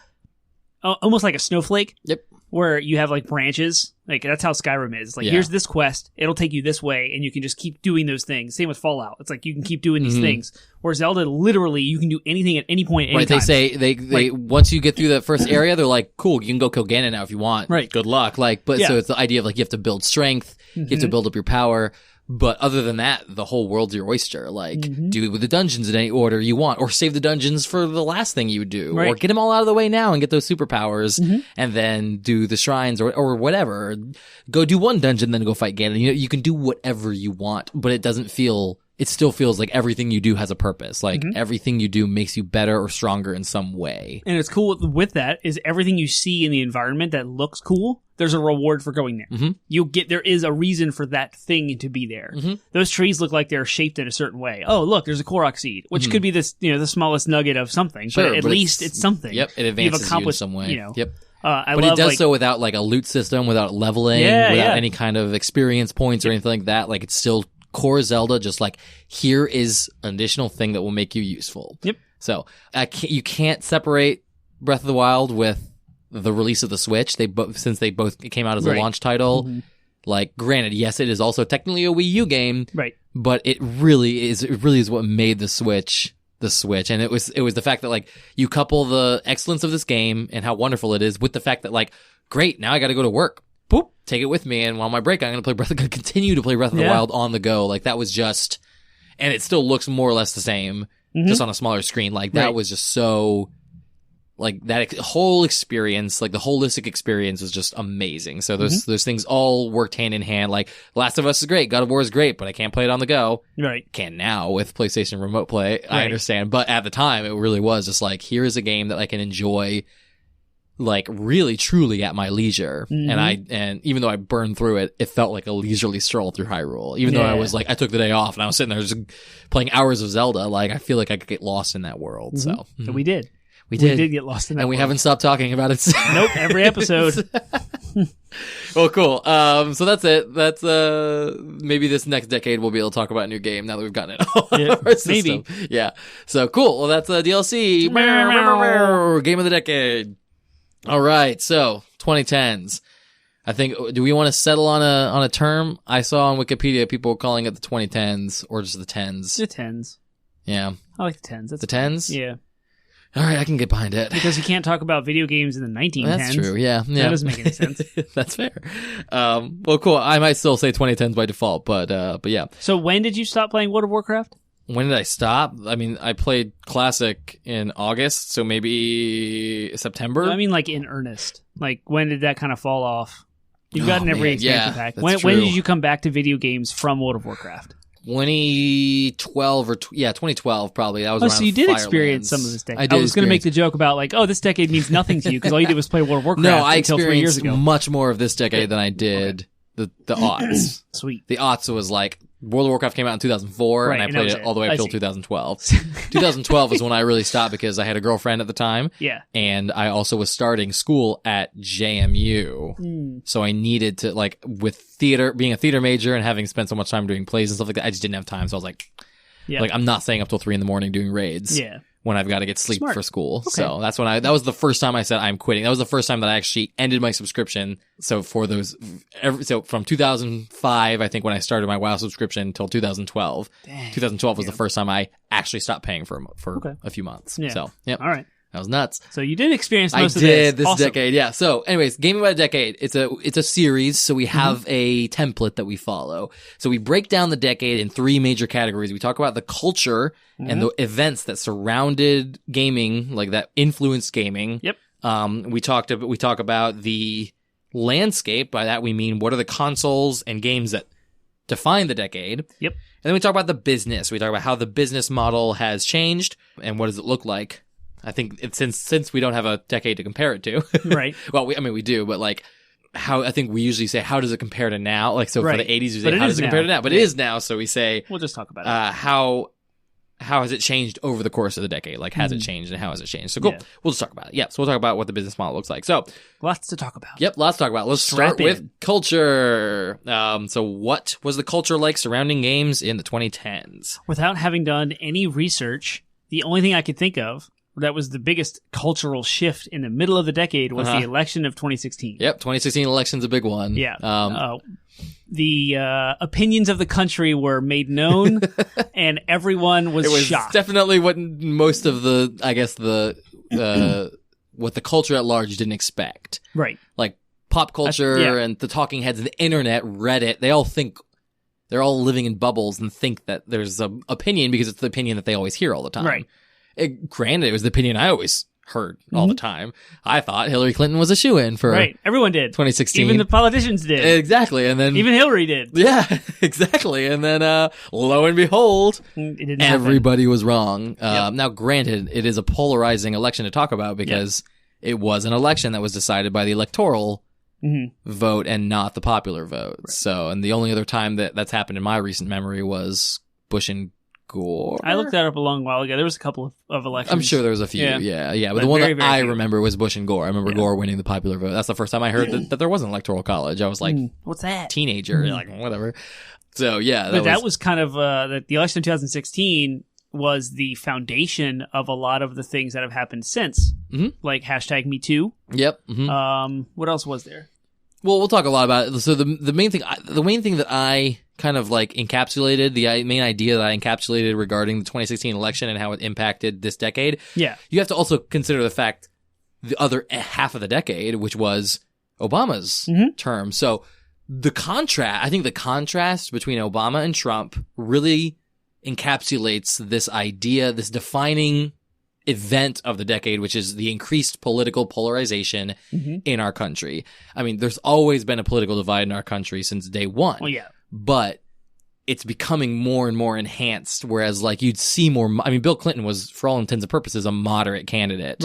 almost like a snowflake. Yep. Where you have like branches. Like that's how Skyrim is. Like here's this quest, it'll take you this way, and you can just keep doing those things. Same with Fallout. It's like you can keep doing these things. Where Zelda, literally, you can do anything at any point, anytime. Right, they say they once you get through that first area, they're like, cool, you can go kill Ganon now if you want. Right. Good luck. Like, but so it's the idea of like you have to build strength, you have to build up your power. But other than that, the whole world's your oyster. Like, do the dungeons in any order you want, or save the dungeons for the last thing you would do, or get them all out of the way now and get those superpowers, and then do the shrines or whatever. Go do one dungeon, then go fight Ganon. You know, you can do whatever you want, but it doesn't feel. It still feels like everything you do has a purpose. Like everything you do makes you better or stronger in some way. And it's cool with that is everything you see in the environment that looks cool. There's a reward for going there. There is a reason for that thing to be there. Those trees look like they're shaped in a certain way. Oh, look, there's a Korok seed, which could be this, the smallest nugget of something, but at least it's something. Yep, it advances you in some way. Yep. But it does so without like a loot system, without leveling, without any kind of experience points or anything like that. Like it's still core Zelda, just like here is an additional thing that will make you useful. Yep. So you can't separate Breath of the Wild with the release of the Switch. Since they both came out as a launch title. Like, granted, yes, it is also technically a Wii U game, right? But it really is what made the Switch the Switch. And it was the fact that like you couple the excellence of this game and how wonderful it is with the fact that like, great, now I got to go to work. Boop, take it with me, and on my break, I'm going to continue to play Breath of the Wild on the go. Like that was just, and it still looks more or less the same, just on a smaller screen. Like that was just so, like that whole experience, like the holistic experience was just amazing. So those things all worked hand in hand. Like Last of Us is great, God of War is great, but I can't play it on the go. Right. Can now with PlayStation Remote Play. Right. I understand, but at the time, it really was just like, here is a game that I can enjoy. Like really, truly at my leisure, and even though I burned through it, it felt like a leisurely stroll through Hyrule. Even though I was like, I took the day off and I was sitting there just playing hours of Zelda. Like I feel like I could get lost in that world. So we did. We did get lost in that, and we haven't stopped talking about it. Nope, every episode. Well, cool. So that's it. That's maybe this next decade we'll be able to talk about a new game now that we've gotten it all out of our system. Maybe. Yeah. So cool. Well, that's DLC. Game of the decade. All right, so 2010s. I think, do we want to settle on a term? I saw on Wikipedia people were calling it the 2010s or just the 10s. The 10s. Yeah. I like the 10s. That's the 10s? Yeah. All right, I can get behind it. Because you can't talk about video games in the 1910s. That's true, yeah. That doesn't make any sense. That's fair. Well, cool. I might still say 2010s by default, but yeah. So when did you stop playing World of Warcraft? When did I stop? I mean, I played Classic in August, so maybe September? I mean, like in earnest. Like, when did that kind of fall off? You've gotten every expansion pack. When did you come back to video games from World of Warcraft? 2012 2012 probably. That was around so you did experience some of this decade. I was going to make the joke about like, oh, this decade means nothing to you because all you did was play World of Warcraft until 3 years ago. Much more of this decade than I did the aughts. Sweet. The aughts was like, World of Warcraft came out in 2004, and I played it all the way up till 2012. 2012 was when I really stopped because I had a girlfriend at the time. Yeah. And I also was starting school at JMU. So I needed to, like, with theater, being a theater major and having spent so much time doing plays and stuff like that, I just didn't have time. So I was like, I'm not staying up till 3 a.m. doing raids. Yeah. when I've got to get sleep Smart. for school. Okay. So that's when that was the first time I said I'm quitting. That was the first time that I actually ended my subscription. So for those, so from 2005, I think when I started my WoW subscription until 2012. Dang. 2012 was the first time I actually stopped paying for Okay. a few months. Yeah. So, yep. All right. That was nuts. So you did experience most of I did this Awesome. decade, yeah. So, anyways, Gaming by the Decade. It's a series, so we have a template that we follow. So we break down the decade in 3 major categories. We talk about the culture and the events that surrounded gaming, like that influenced gaming. Yep. We talk about the landscape. By that we mean what are the consoles and games that define the decade. Yep. And then we talk about the business. We talk about how the business model has changed and what does it look like. I think it's since we don't have a decade to compare it to. Right. Well, we do, but like how I think we usually say, how does it compare to now? Like, so Right. for the 80s, we But say, it how is does it compare to now. now? But it is now. So we say, We'll just talk about it. how has it changed over the course of the decade? Like, has it changed and how has it changed? So cool. Yeah. We'll just talk about it. Yeah. So we'll talk about what the business model looks like. So, Lots to talk about. yep, lots to talk about. Let's Strap start with in. culture. So what was the culture like surrounding games in the 2010s? Without having done any research, the only thing I could think of that was the biggest cultural shift in the middle of the decade was the election of 2016. Yep. 2016 election's a big one. Yeah. The opinions of the country were made known, and everyone was, it was shocked. definitely what most of the, I guess what the culture at large didn't expect. Right. Like pop culture and the talking heads of the internet, Reddit, they all think they're all living in bubbles and think that there's an opinion because it's the opinion that they always hear all the time. Right. Granted, it was the opinion I always heard all the time. I thought Hillary Clinton was a shoo-in for Right. Everyone did. 2016. Even the politicians did. Exactly. And then Even Hillary did. yeah, exactly. And then lo and behold, It didn't happen. everybody was wrong. Yep. Now, granted, it is a polarizing election to talk about because it was an election that was decided by the electoral vote and not the popular vote. Right. So, and the only other time that's happened in my recent memory was Bush and Gore. I looked that up a long while ago. There was a couple of elections. I'm sure there was a few. Yeah. But the one very, that very I few. remember was Bush and Gore. I remember Gore winning the popular vote. That's the first time I heard that there was an electoral college. I was like, what's that? teenager, like whatever. So yeah, But that was kind of the election of 2016 was the foundation of a lot of the things that have happened since, like hashtag Me Too. Yep. What else was there? Well, we'll talk a lot about it. So the main thing that I kind of like encapsulated, the main idea that I encapsulated regarding the 2016 election and how it impacted this decade. Yeah. You have to also consider the fact the other half of the decade, which was Obama's term. So I think the contrast between Obama and Trump really encapsulates this idea, this defining event of the decade, which is the increased political polarization in our country. I mean, there's always been a political divide in our country since day one. Well, yeah. But it's becoming more and more enhanced, whereas like you'd see more, I mean, Bill Clinton was, for all intents and purposes, a moderate candidate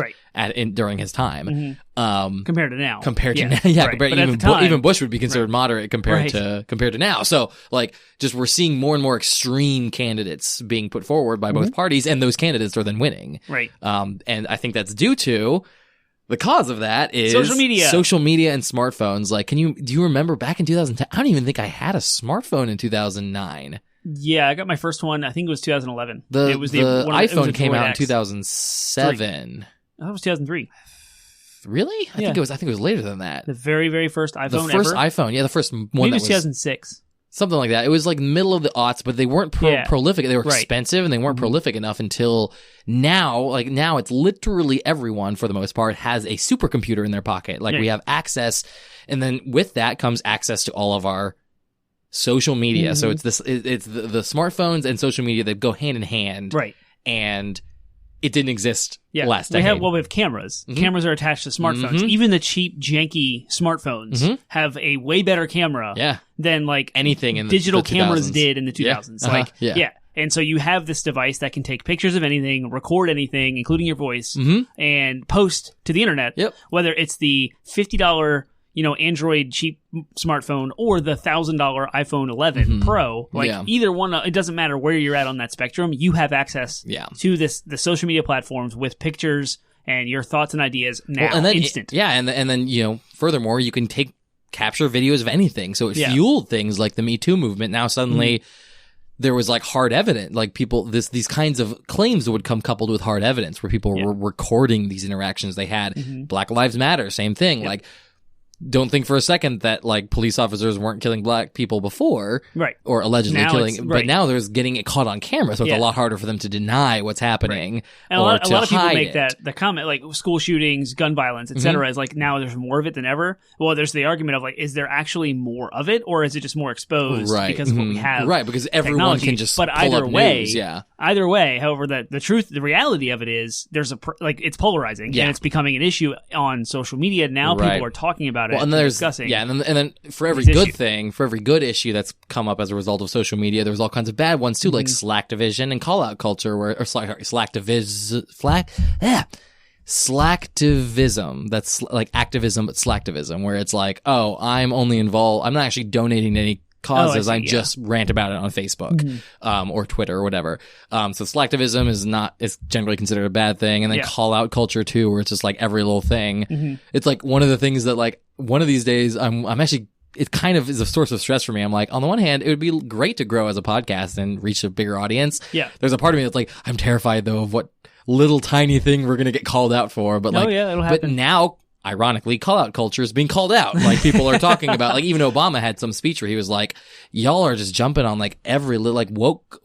during his time. Compared to now. Compared to now. Yeah, right. But Even Bush would be considered moderate compared to now. So like just we're seeing more and more extreme candidates being put forward by both parties, and those candidates are then winning. Right. And I think that's due to the cause of that is social media and smartphones. Like, do you remember back in 2010? I don't even think I had a smartphone in 2009. Yeah, I got my first one. I think it was 2011. The iPhone came out in X. 2007. That was 2003. Really? I think it was later than that. The very, very first iPhone The first ever. iPhone, yeah, the first one. Maybe that it was 2006. Something like that. It was like middle of the aughts, but they weren't prolific. They were expensive, and they weren't prolific enough until now. Like now, it's literally everyone, for the most part, has a supercomputer in their pocket. Like we have access, and then with that comes access to all of our social media. So it's the smartphones and social media that go hand in hand. Right. And it didn't exist last decade. We have cameras. Cameras are attached to smartphones. Even the cheap, janky smartphones have a way better camera than like anything in digital the cameras did in the 2000s. And so you have this device that can take pictures of anything, record anything, including your voice, and post to the internet. Yep. Whether it's the $50 Android cheap smartphone or the $1,000 iPhone 11 Pro, either one, it doesn't matter where you're at on that spectrum. You have access to the social media platforms with pictures and your thoughts and ideas now, and then, instant. And then furthermore, you can capture videos of anything. So it fueled things like the Me Too movement. Now suddenly, there was like hard evidence, like these kinds of claims would come coupled with hard evidence where people were recording these interactions they had. Black Lives Matter, same thing. Like, don't think for a second that like police officers weren't killing black people before, right? Or allegedly killing, but now there's getting it caught on camera, so it's a lot harder for them to deny what's happening. And a lot of people make the comment, like school shootings, gun violence, etc. Is like now there's more of it than ever. Well, there's the argument of like, is there actually more of it, or is it just more exposed because of what we have? Right, because everyone can just but pull either up way, news, either way. However, the reality of it is there's it's polarizing and it's becoming an issue on social media now. People are talking about it. And then discussing. Yeah, and then for every good thing, for every good issue that's come up as a result of social media, there's all kinds of bad ones too, like slacktivism and call out culture, slacktivism. That's like activism, but slacktivism, where it's like, oh, I'm only involved. I'm not actually donating to any causes. I just rant about it on Facebook, or Twitter or whatever. So slacktivism is generally considered a bad thing. And then call out culture too, where it's just like every little thing. It's like one of the things that like one of these days I'm actually, it kind of is a source of stress for me. I'm like, on the one hand, it would be great to grow as a podcast and reach a bigger audience. Yeah. There's a part of me that's like, I'm terrified though of what little tiny thing we're going to get called out for. But like, it'll happen. But now, ironically, call out culture is being called out. Like people are talking about, like even Obama had some speech where he was like, y'all are just jumping on like every little, like woke,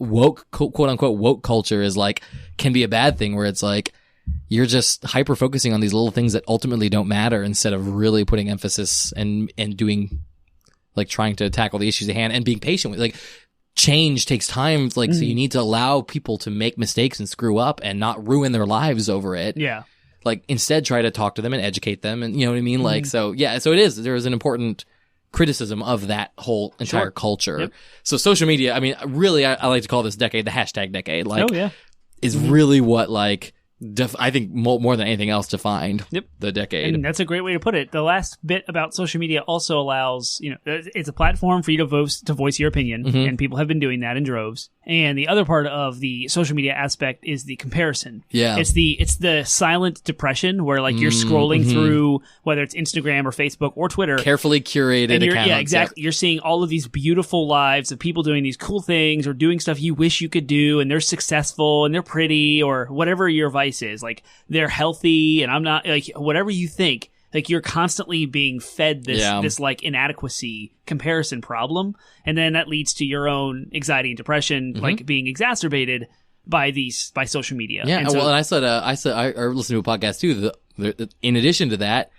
quote unquote, woke culture is like, can be a bad thing, where it's like, you're just hyper focusing on these little things that ultimately don't matter instead of really putting emphasis and doing, like trying to tackle the issues at hand and being patient with, like, change takes time. Like, so you need to allow people to make mistakes and screw up and not ruin their lives over it. Yeah. Like, instead try to talk to them and educate them, and you know what I mean? Like, so it is. There is an important criticism of that whole entire culture. Yep. So social media, I mean, really, I like to call this decade the hashtag decade. Like, is really what, like, I think more than anything else defined the decade. And that's a great way to put it. The last bit about social media also allows, it's a platform for you to voice your opinion, and people have been doing that in droves. And the other part of the social media aspect is the comparison. Yeah. It's the silent depression where like you're scrolling through, whether it's Instagram or Facebook or Twitter. Carefully curated accounts. Yeah, exactly. You're seeing all of these beautiful lives of people doing these cool things or doing stuff you wish you could do, and they're successful and they're pretty, or whatever your vice is. Like, they're healthy, and I'm not, like, whatever you think, like, you're constantly being fed this like inadequacy comparison problem, and then that leads to your own anxiety and depression, like being exacerbated by social media. Yeah. And and I listened to a podcast too. In addition to that,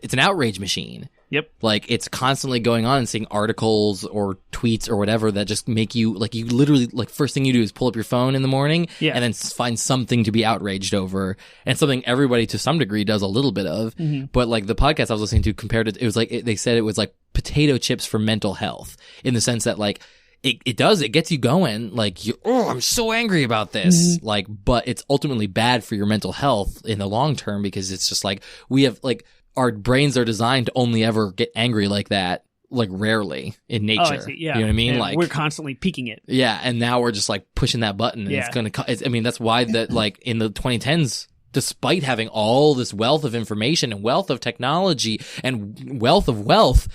it's an outrage machine. Yep. Like, it's constantly going on and seeing articles or tweets or whatever that just make you, like, you literally, like, first thing you do is pull up your phone in the morning and then find something to be outraged over. And something everybody to some degree does a little bit of. But, like, the podcast I was listening to compared it, it was like, they said it was like potato chips for mental health, in the sense that, like, it gets you going, like, I'm so angry about this. Like, but it's ultimately bad for your mental health in the long term, because it's just like, we have, like, our brains are designed to only ever get angry like that, like, rarely in nature. Oh, I see. Yeah. You know what I mean? And like, we're constantly peaking it. Yeah. And now we're just like pushing that button, and it's going to, I mean, that's why that, like, in the 2010s, despite having all this wealth of information and wealth of technology and wealth of wealth,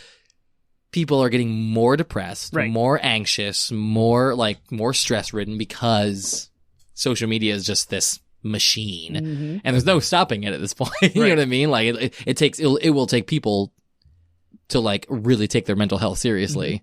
people are getting more depressed, more anxious, more stress ridden, because social media is just this machine, and there's no stopping it at this point. You know what I mean? Like, it will take people to, like, really take their mental health seriously,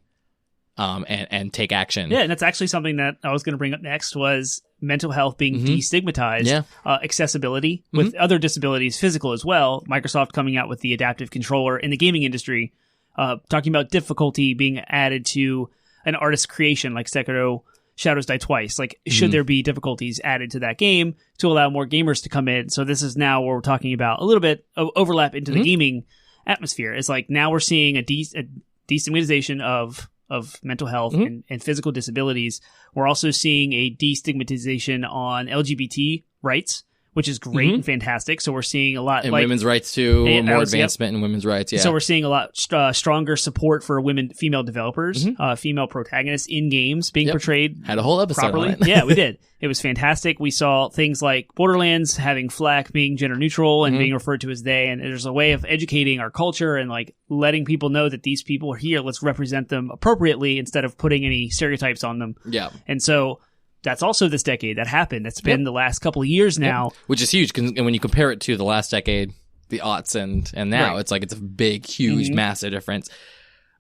and take action. Yeah, and that's actually something that I was going to bring up next, was mental health being destigmatized. Yeah. Accessibility with other disabilities, physical as well. Microsoft coming out with the adaptive controller in the gaming industry, talking about difficulty being added to an artist's creation, like Sekiro Shadows Die Twice. Like, should there be difficulties added to that game to allow more gamers to come in? So this is now where we're talking about a little bit of overlap into the gaming atmosphere. It's like, now we're seeing a destigmatization of mental health and physical disabilities. We're also seeing a destigmatization on LGBT rights, which is great and fantastic. So we're seeing a lot, and women's rights too, more advancement in women's rights. Yeah. So we're seeing a lot stronger support for female developers, female protagonists in games being portrayed. Had a whole episode properly. on it. Yeah, we did. It was fantastic. We saw things like Borderlands having flack being gender neutral and being referred to as they, and there's a way of educating our culture and like letting people know that these people are here. Let's represent them appropriately instead of putting any stereotypes on them. Yeah. And so that's also this decade that happened. That's been the last couple of years now. Which is huge. And when you compare it to the last decade, the aughts and now, it's like it's a big, huge, massive difference.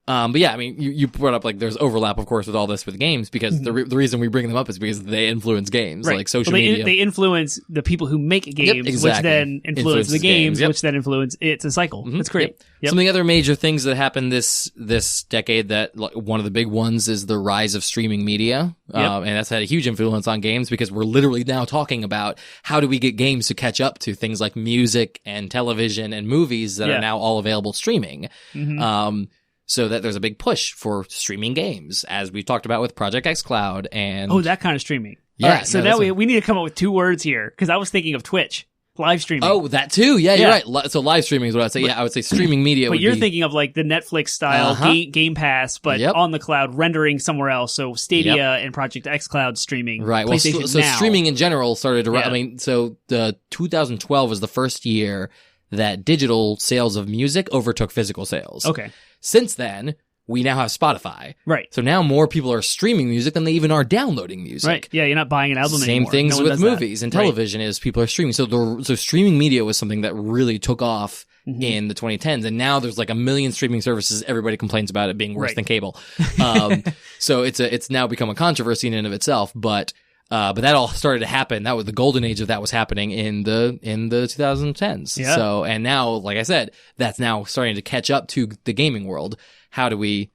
But yeah, I mean, you brought up like there's overlap, of course, with all this with games because the reason we bring them up is because they influence games, like social media. They influence the people who make games, which then influence the games, which then influence. It's a cycle. It's great. Some of the other major things that happened this decade that one of the big ones is the rise of streaming media, and that's had a huge influence on games because we're literally now talking about how do we get games to catch up to things like music and television and movies that are now all available streaming. So that there's a big push for streaming games, as we've talked about with Project xCloud and... Oh, that kind of streaming. Yeah. All right, so now we need to come up with 2 words here, because I was thinking of Twitch. Live streaming. Oh, that too. Yeah, you're right. So live streaming is what I'd say. I would say streaming media. But you're thinking of like the Netflix style Game Pass, but on the cloud, rendering somewhere else. So Stadia and Project xCloud streaming. Right. Well, so streaming in general started to... I mean, so the 2012 was the first year that digital sales of music overtook physical sales. Okay. Since then, we now have Spotify. Right. So now more people are streaming music than they even are downloading music. Right. Yeah, you're not buying an album Same anymore. things with movies and television is people are streaming. So streaming media was something that really took off in the 2010s. And now there's like a million streaming services. Everybody complains about it being worse than cable. So it's now become a controversy in and of itself. But that all started to happen. That was the golden age of that was happening in the 2010s. Yeah. So, and now, like I said, that's now starting to catch up to the gaming world. How do we,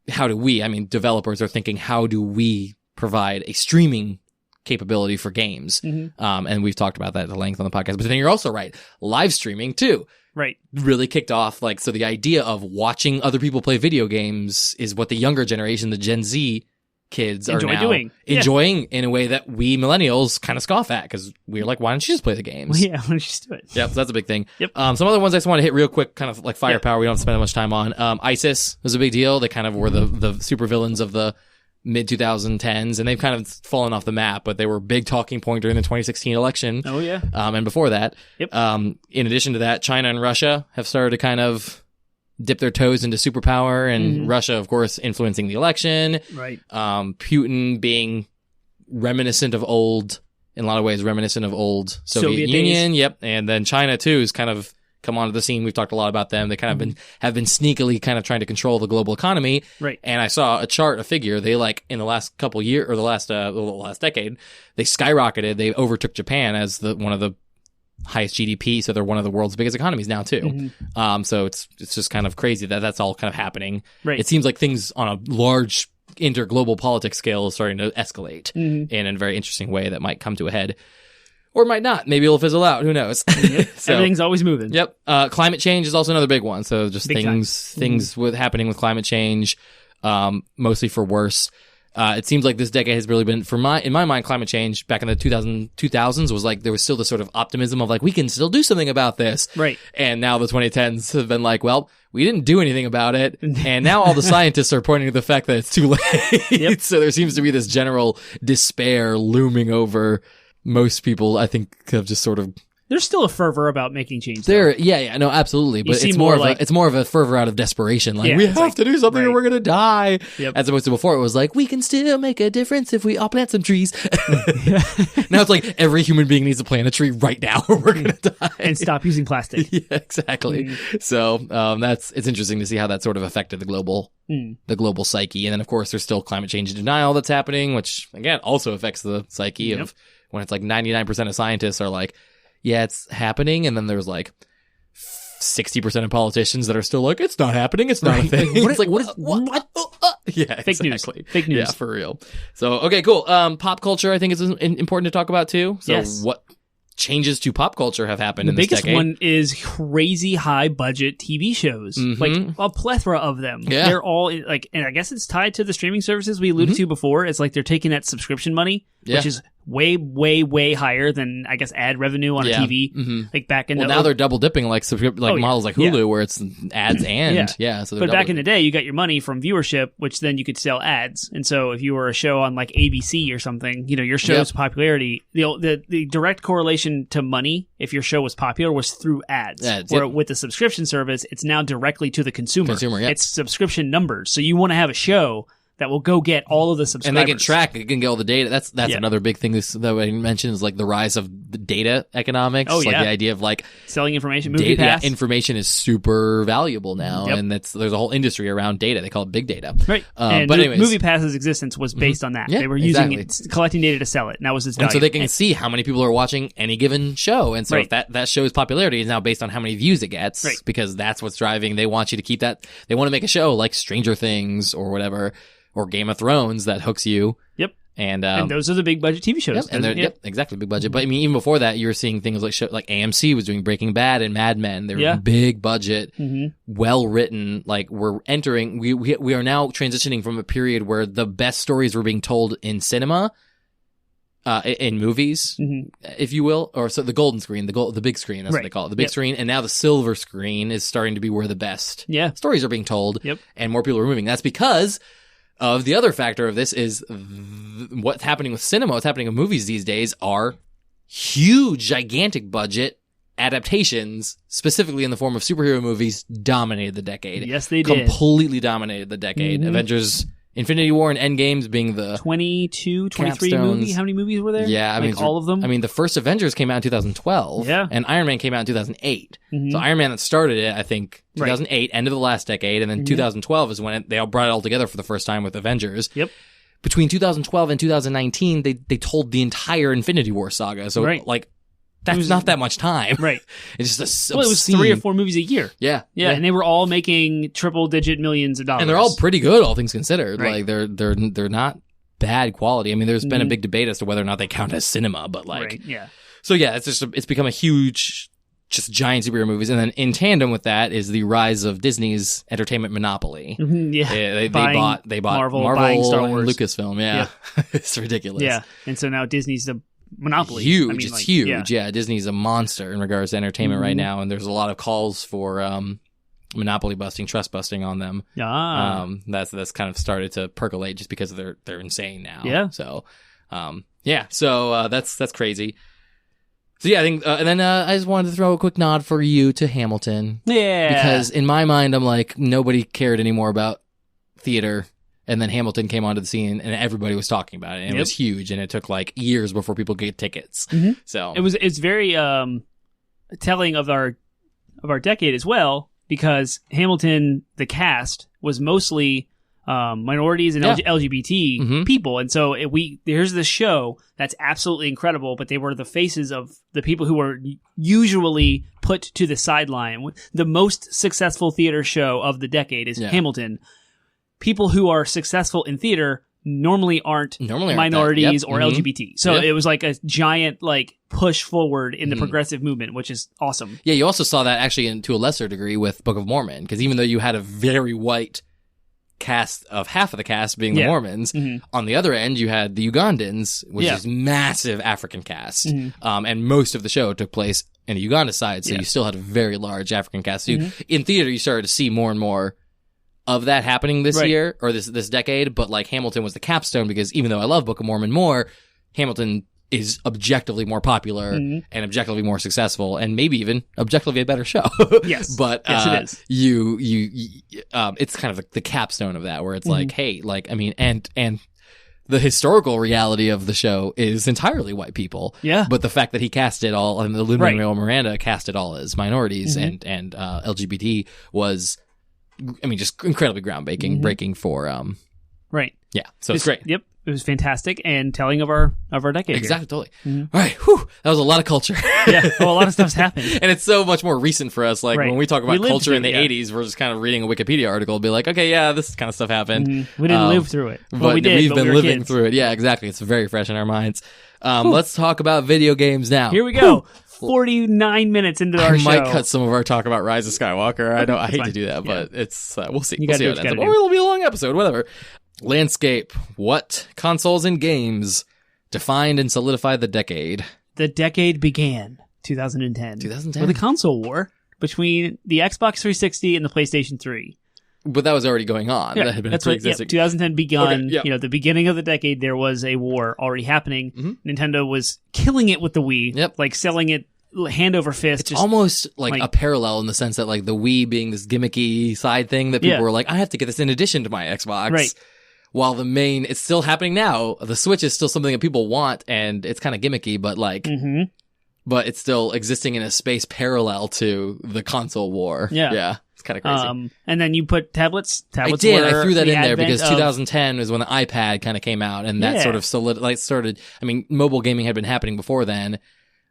I mean, developers are thinking, how do we provide a streaming capability for games? And we've talked about that at length on the podcast, but then you're also right. Live streaming too. Right. Really kicked off. Like, so the idea of watching other people play video games is what the younger generation, the Gen Z kids are now enjoying in a way that we millennials kind of scoff at because we're like, why don't you just play the games? Well, yeah, why don't you just do it? Yep, that's a big thing. Yep. Some other ones I just want to hit real quick, kind of like firepower. We don't have to spend that much time on. ISIS was a big deal. They kind of were the super villains of the mid 2010s, and they've kind of fallen off the map, but they were a big talking point during the 2016 election. Oh yeah. And before that. Yep. In addition to that, China and Russia have started to kind of dip their toes into superpower, and Russia, of course, influencing the election. Right. Putin being reminiscent of old Soviet Union. Days. Yep. And then China too has kind of come onto the scene. We've talked a lot about them. They kind of have been sneakily kind of trying to control the global economy. Right. And I saw a figure. They like in the last couple years or the last decade, they skyrocketed. They overtook Japan as one of the highest GDP, so they're one of the world's biggest economies now too. So it's just kind of crazy that that's all kind of happening. Right. It seems like things on a large interglobal politics scale is starting to escalate in a very interesting way that might come to a head. Or might not. Maybe it'll fizzle out. Who knows? So, everything's always moving. Yep. Climate change is also another big one. So just things happening with climate change, mostly for worse. It seems like this decade has really been, in my mind, climate change back in the 2000s was like, there was still this sort of optimism of like, we can still do something about this. Right. And now the 2010s have been like, well, we didn't do anything about it. And now all the scientists are pointing to the fact that it's too late. So there seems to be this general despair looming over most people. I think have just sort of... There's still a fervor about making change. No, absolutely. But it's more of a fervor out of desperation. Like, we have to do something or we're going to die. Yep. As opposed to before, it was like, we can still make a difference if we all plant some trees. Now it's like every human being needs to plant a tree right now or we're going to die. And stop using plastic. Yeah, exactly. So, it's interesting to see how that sort of affected the global psyche. And then, of course, there's still climate change denial that's happening, which, again, also affects the psyche of when it's like 99% of scientists are like, yeah, it's happening. And then there's like 60% of politicians that are still like, it's not happening. It's not a thing. What? Yeah, Fake news. Fake news. Yeah, for real. So, okay, cool. Pop culture, I think is important to talk about too. So what changes to pop culture have happened in this decade? The biggest one is crazy high budget TV shows. Like a plethora of them. Yeah. They're all like, and I guess it's tied to the streaming services we alluded to before. It's like they're taking that subscription money which is way, way, way higher than, I guess, ad revenue on a TV. Like back in now they're double dipping like models like Hulu where it's ads and so but back in the day, you got your money from viewership, which then you could sell ads. And so if you were a show on like ABC or something, your show's popularity, the direct correlation to money, if your show was popular, was through ads. Where with the subscription service, it's now directly to the consumer. It's subscription numbers. So you want to have a show that will go get all of the subscribers. And they can track, it can get all the data. That's another big thing that I mentioned is like the rise of the data economics. Like the idea of like selling information. Movie Pass. Information is super valuable now, and there's a whole industry around data. They call it big data. Right. And but anyways, Movie Pass's existence was based on that. They were using it, collecting data to sell it, and that was its value. And so they can see how many people are watching any given show, and so if that show's popularity is now based on how many views it gets, because that's what's driving. They want you to keep that. They want to make a show like Stranger Things or whatever. Or Game of Thrones that hooks you. Yep. And those are the big budget TV shows. And they're exactly big budget. But I mean, even before that, you were seeing things like AMC was doing Breaking Bad and Mad Men. They were big budget, well written. Like we're entering, we are now transitioning from a period where the best stories were being told in cinema, in movies, if you will, or so the golden screen, the big screen, that's what they call it, the big screen, and now the silver screen is starting to be where the best stories are being told, and more people are moving. That's because of the other factor of this is what's happening with cinema, what's happening with movies these days are huge, gigantic budget adaptations, specifically in the form of superhero movies, dominated the decade. Yes, they did. Completely dominated the decade. Avengers, Infinity War, and Endgames being the 22, 23 movies. How many movies were there? Yeah, I mean, all of them. I mean, the first Avengers came out in 2012. Yeah, and Iron Man came out in 2008. So Iron Man that started it, I think, 2008, end of the last decade, and then 2012 is when they all brought it all together for the first time with Avengers. Yep. Between 2012 and 2019, they told the entire Infinity War saga. So like. That's not that much time. Right. It's just it was 3 or 4 movies a year. Yeah. And they were all making triple-digit millions of dollars. And they're all pretty good, all things considered. Right. Like they're not bad quality. I mean, there's been a big debate as to whether or not they count as cinema, but like, So yeah, it's become a huge, just giant superhero movies, and then in tandem with that is the rise of Disney's entertainment monopoly. They bought Marvel buying Star Wars, and Lucasfilm. Yeah, it's ridiculous. Yeah, and so now Disney's the monopoly. Huge. I mean, it's huge. Yeah, Disney's a monster in regards to entertainment right now, and there's a lot of calls for monopoly busting, trust busting on them. That's kind of started to percolate just because they're insane now. Yeah. So, that's crazy. So yeah, I think, and then I just wanted to throw a quick nod for you to Hamilton. Yeah. Because in my mind, I'm like, nobody cared anymore about theater. And then Hamilton came onto the scene, and everybody was talking about it. And it was huge, and it took like years before people could get tickets. So it's very telling of our decade as well, because Hamilton, the cast, was mostly minorities and LGBT people, and so here's this show that's absolutely incredible, but they were the faces of the people who were usually put to the sideline. The most successful theater show of the decade is Hamilton. People who are successful in theater normally aren't minorities or LGBT. So it was like a giant push forward in the progressive movement, which is awesome. Yeah, you also saw that actually to a lesser degree with Book of Mormon, because even though you had a very white cast of half of the cast being the Mormons, on the other end you had the Ugandans, which is massive African cast, and most of the show took place in the Uganda side, so you still had a very large African cast. So in theater, you started to see more and more of that happening this year, or this decade, but Hamilton was the capstone, because even though I love Book of Mormon more, Hamilton is objectively more popular and objectively more successful, and maybe even objectively a better show. Yes. But it is. It's kind of the capstone of that, where it's hey, and the historical reality of the show is entirely white people. Yeah. But the fact that he cast it all, and the Lin-Manuel Miranda cast it all as minorities and LGBT was, just incredibly groundbreaking, breaking for, Yeah. So it's great. Yep. It was fantastic and telling of our decade. Exactly. Totally. All right. Whew. That was a lot of culture. A lot of stuff's happened. And it's so much more recent for us. When we talk about culture in the 80s, we're just kind of reading a Wikipedia article and be like, okay, yeah, this kind of stuff happened. We didn't live through it. But we did. We've been living kids. through it. Yeah, exactly. It's very fresh in our minds. Let's talk about video games now. Here we go. 49 minutes into our show. I might cut some of our talk about Rise of Skywalker. I hate to do that, but it's we'll see. We'll see how it ends up. Or it'll be a long episode, whatever. Landscape. What consoles and games defined and solidified the decade. The decade began 2010. 2010. With a console war between the Xbox 360 and the PlayStation 3. But that was already going on. Yeah, That had been that's what, 2010 begun. Okay, The beginning of the decade, there was a war already happening. Mm-hmm. Nintendo was killing it with the Wii. Like selling it hand over fist. It's almost like a parallel in the sense that like the Wii being this gimmicky side thing that people were like, I have to get this in addition to my Xbox. Right. While the main, it's still happening now. The Switch is still something that people want, and it's kind of gimmicky, but like, but it's still existing in a space parallel to the console war. Yeah. It's kind of crazy. And then you put tablets. I did. I threw that in there because 2010 is when the iPad kind of came out, and that sort of started. I mean, mobile gaming had been happening before then,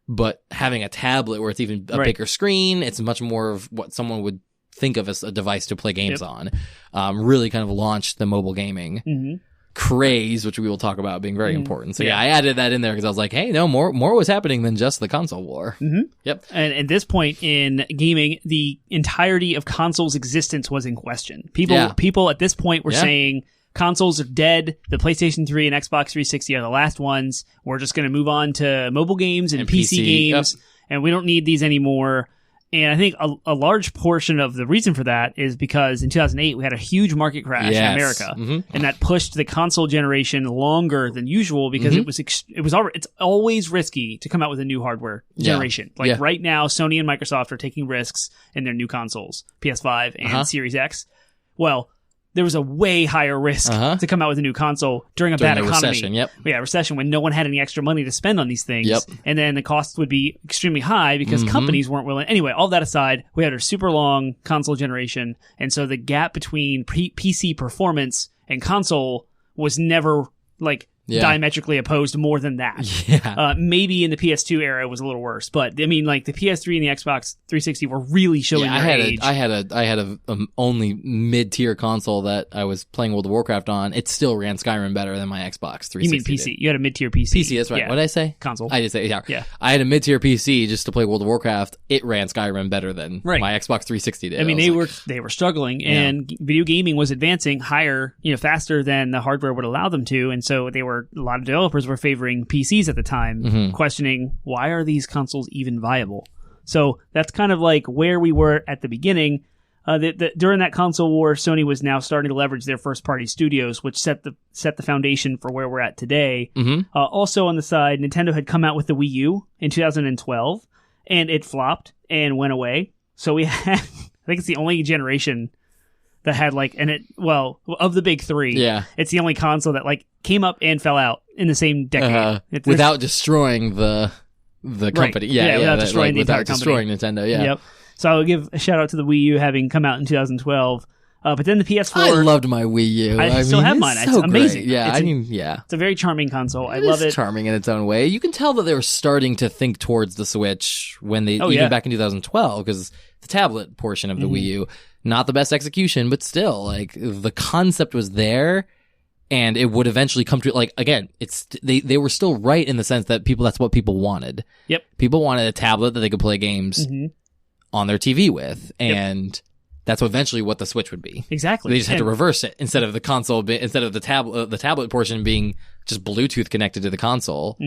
but having a tablet where it's even a bigger screen, it's much more of what someone would think of as a device to play games on. Really kind of launched the mobile gaming craze, which we will talk about being very important. So I added that in there because I was like, hey, no, more was happening than just the console war. Yep. And at this point in gaming, the entirety of consoles' existence was in question. People at this point were saying consoles are dead. The PlayStation 3 and Xbox 360 are the last ones. We're just going to move on to mobile games and PC games, and we don't need these anymore. And I think a large portion of the reason for that is because in 2008 we had a huge market crash in America, and that pushed the console generation longer than usual because it's always risky to come out with a new hardware generation. Right now, Sony and Microsoft are taking risks in their new consoles, PS5 and Series X. Well, there was a way higher risk to come out with a new console during a bad economy. Recession, recession when no one had any extra money to spend on these things. And then the costs would be extremely high because companies weren't willing. Anyway, all that aside, we had a super long console generation. And so the gap between PC performance and console was never diametrically opposed more than that. Maybe in the PS2 era it was a little worse, but I mean, like the PS3 and the Xbox 360 were really showing their age. I had a only mid-tier console that I was playing World of Warcraft on. It still ran Skyrim better than my Xbox 360. You mean PC? Did. You had a mid-tier PC. PC, that's right. Yeah. What did I say? Console. I did say yeah. I had a mid-tier PC just to play World of Warcraft. It ran Skyrim better than my Xbox 360 did. I mean, they were struggling, and video gaming was advancing higher, faster than the hardware would allow them to, and so a lot of developers were favoring PCs at the time, questioning why are these consoles even viable. So that's kind of like where we were at the beginning. During that console war, Sony was now starting to leverage their first-party studios, which set the foundation for where we're at today. Also on the side, Nintendo had come out with the Wii U in 2012, and it flopped and went away. So we had, I think it's the only generation that had of the big three, it's the only console that came up and fell out in the same decade without destroying the company. Without destroying the entire destroying Nintendo. Yep. So I would give a shout out to the Wii U having come out in 2012. But then the PS4. I loved my Wii U. I still have mine. It's amazing. Great. Yeah, it's a very charming console. I love it. It's charming in its own way. You can tell that they were starting to think towards the Switch when they back in 2012 because the tablet portion of the Wii U, not the best execution, but still the concept was there. And it would eventually come to again. They were still right in the sense that that's what people wanted. Yep, people wanted a tablet that they could play games on their TV with, and that's eventually what the Switch would be. Exactly. They just had to reverse it instead of the console, instead of the tablet portion being just Bluetooth connected to the console.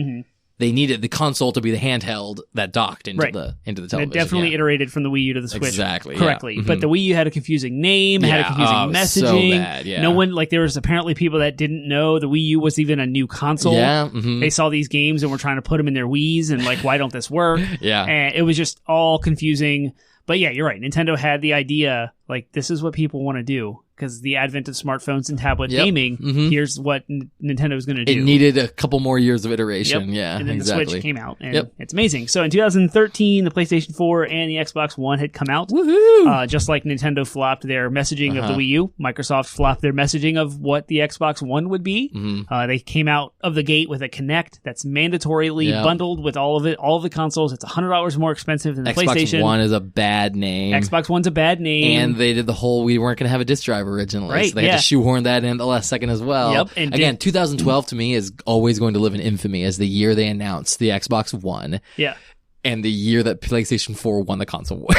They needed the console to be the handheld that docked into the television. It definitely iterated from the Wii U to the Switch correctly. Yeah. But the Wii U had a confusing name, had a confusing messaging. So bad, no one there was apparently people that didn't know the Wii U was even a new console. They saw these games and were trying to put them in their Wiis and why don't this work? And it was just all confusing. But yeah, you're right. Nintendo had the idea this is what people want to do. Because the advent of smartphones and tablet gaming, here's what Nintendo was going to do. It needed a couple more years of iteration. Yeah, and then the Switch came out, and it's amazing. So in 2013, the PlayStation 4 and the Xbox One had come out. Woohoo! Just like Nintendo flopped their messaging of the Wii U, Microsoft flopped their messaging of what the Xbox One would be. They came out of the gate with a Kinect that's mandatorily bundled with all of the consoles. It's $100 more expensive than the PlayStation. Xbox One is a bad name. Xbox One's a bad name. And they did the whole, we weren't going to have a disc drive originally. Right, so they had to shoehorn that in at the last second as well. Yep. And again, 2012 to me is always going to live in infamy as the year they announced the Xbox One. Yeah. and the year that PlayStation 4 won the console war.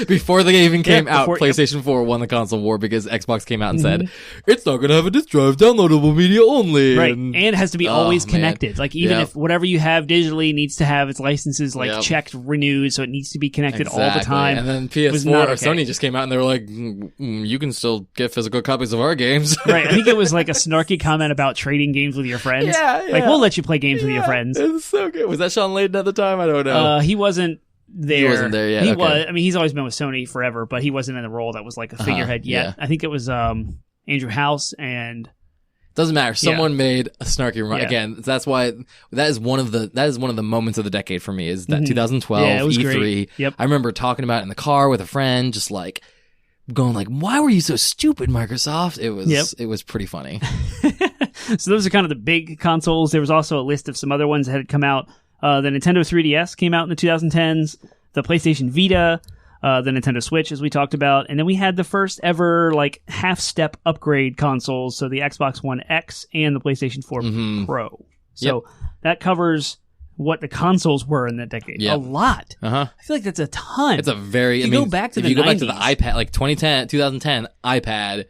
Before they even came out, PlayStation 4 won the console war because Xbox came out and said, it's not going to have a disk drive, downloadable media only. Right. And it has to be always connected. Like, even if whatever you have digitally needs to have its licenses, like, checked, renewed, so it needs to be connected all the time. And then PS4 or Sony just came out and they were like, you can still get physical copies of our games. Right. I think it was like a snarky comment about trading games with your friends. Yeah. Like, we'll let you play games with your friends. It was so good. Was that Sean Layden at the time? I don't know. He wasn't there. He wasn't there yet. He was. I mean, he's always been with Sony forever, but he wasn't in the role that was like a figurehead yet. I think it was Andrew House and. Doesn't matter. Someone made a snarky remark. Again, that's why that is one of the moments of the decade for me is that 2012 E3. Great. Yep. I remember talking about it in the car with a friend, just like going like, "Why were you so stupid, Microsoft?" It was pretty funny. So those are kind of the big consoles. There was also a list of some other ones that had come out. The Nintendo 3DS came out in the 2010s, the PlayStation Vita, the Nintendo Switch, as we talked about, and then we had the first ever like half-step upgrade consoles, so the Xbox One X and the PlayStation 4 Pro. So that covers what the consoles were in that decade. A lot. I feel like that's a ton. It's a very. If you go back to the iPad, like 2010 iPad.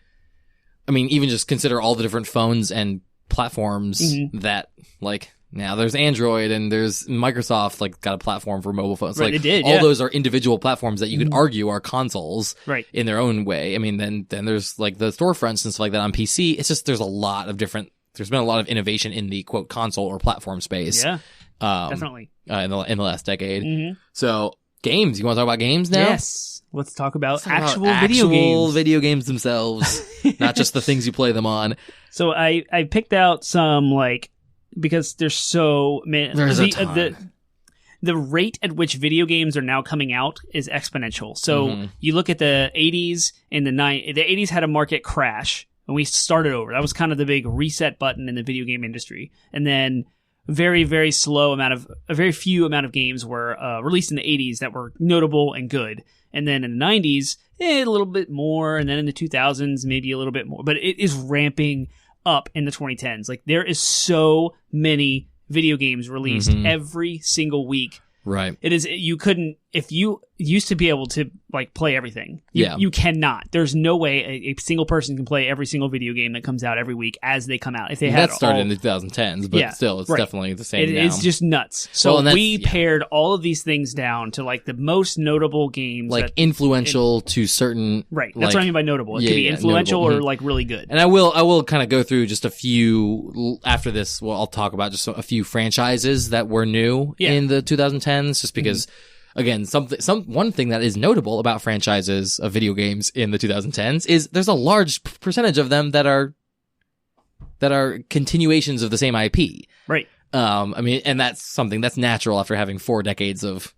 I mean, even just consider all the different phones and platforms that like. Now there's Android and there's Microsoft like got a platform for mobile phones. Right, like they did, all those are individual platforms that you could argue are consoles in their own way. I mean, then there's like the storefronts and stuff like that on PC. It's just there's a lot of different. There's been a lot of innovation in the quote console or platform space. Yeah, definitely in the last decade. So games. You want to talk about games now? Yes. Let's talk about actual video games themselves, not just the things you play them on. So I picked out some like. Because there's so many. The rate at which video games are now coming out is exponential. So you look at the 80s and the 80s had a market crash and we started over. That was kind of the big reset button in the video game industry. And then a very few amount of games were released in the 80s that were notable and good. And then in the 90s, a little bit more. And then in the 2000s, maybe a little bit more. But it is ramping up in the 2010s. Like, there is so many video games released every single week. Right. It is, you couldn't, if you used to be able to like play everything, you cannot. There's no way a single person can play every single video game that comes out every week as they come out. If they had that started in the 2010s, but still, it's definitely the same now. It's just nuts. So we pared all of these things down to like the most notable games, like influential to certain. Right. That's what I mean by notable. It could be influential or like really good. And I will kind of go through just a few after this. Well, I'll talk about just a few franchises that were new in the 2010s, just because. Again, one thing that is notable about franchises of video games in the 2010s is there's a large percentage of them that are continuations of the same IP. Right. I mean, and that's something that's natural after having 4 decades of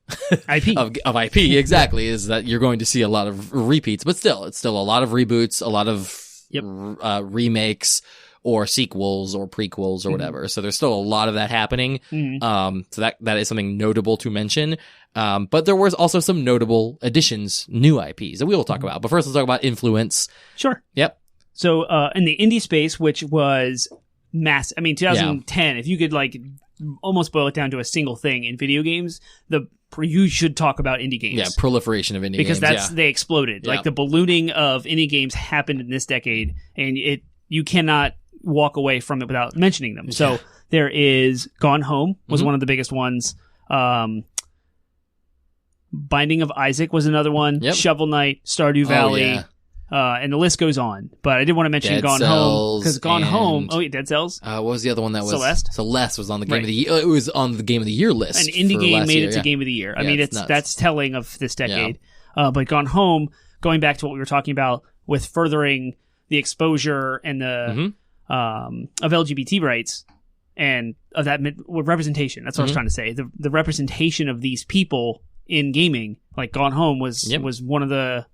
IP. of IP. Exactly, is that you're going to see a lot of repeats, but it's still a lot of reboots, a lot of remakes or sequels or prequels or whatever. So there's still a lot of that happening. So that is something notable to mention. But there was also some notable additions, new IPs that we will talk about. But first, let's talk about influence. Sure. Yep. So in the indie space, which was massive, I mean, 2010, if you could like almost boil it down to a single thing in video games, you should talk about indie games. Yeah, proliferation of indie games. Because they exploded. Like the ballooning of indie games happened in this decade, and you cannot walk away from it without mentioning them. So there is Gone Home was one of the biggest ones. Binding of Isaac was another one. Shovel Knight, Stardew Valley, and the list goes on. But I did want to mention Gone Home because Gone Home. Oh, Dead Cells. What was the other one that was Celeste? Celeste was on the game of the year. It was on the game of the year list. An indie game made it to game of the year. I mean, that's telling of this decade. But Gone Home, going back to what we were talking about with furthering the exposure and the of LGBT rights and of that representation. That's what I was trying to say. The representation of these people in gaming, like Gone Home was one of the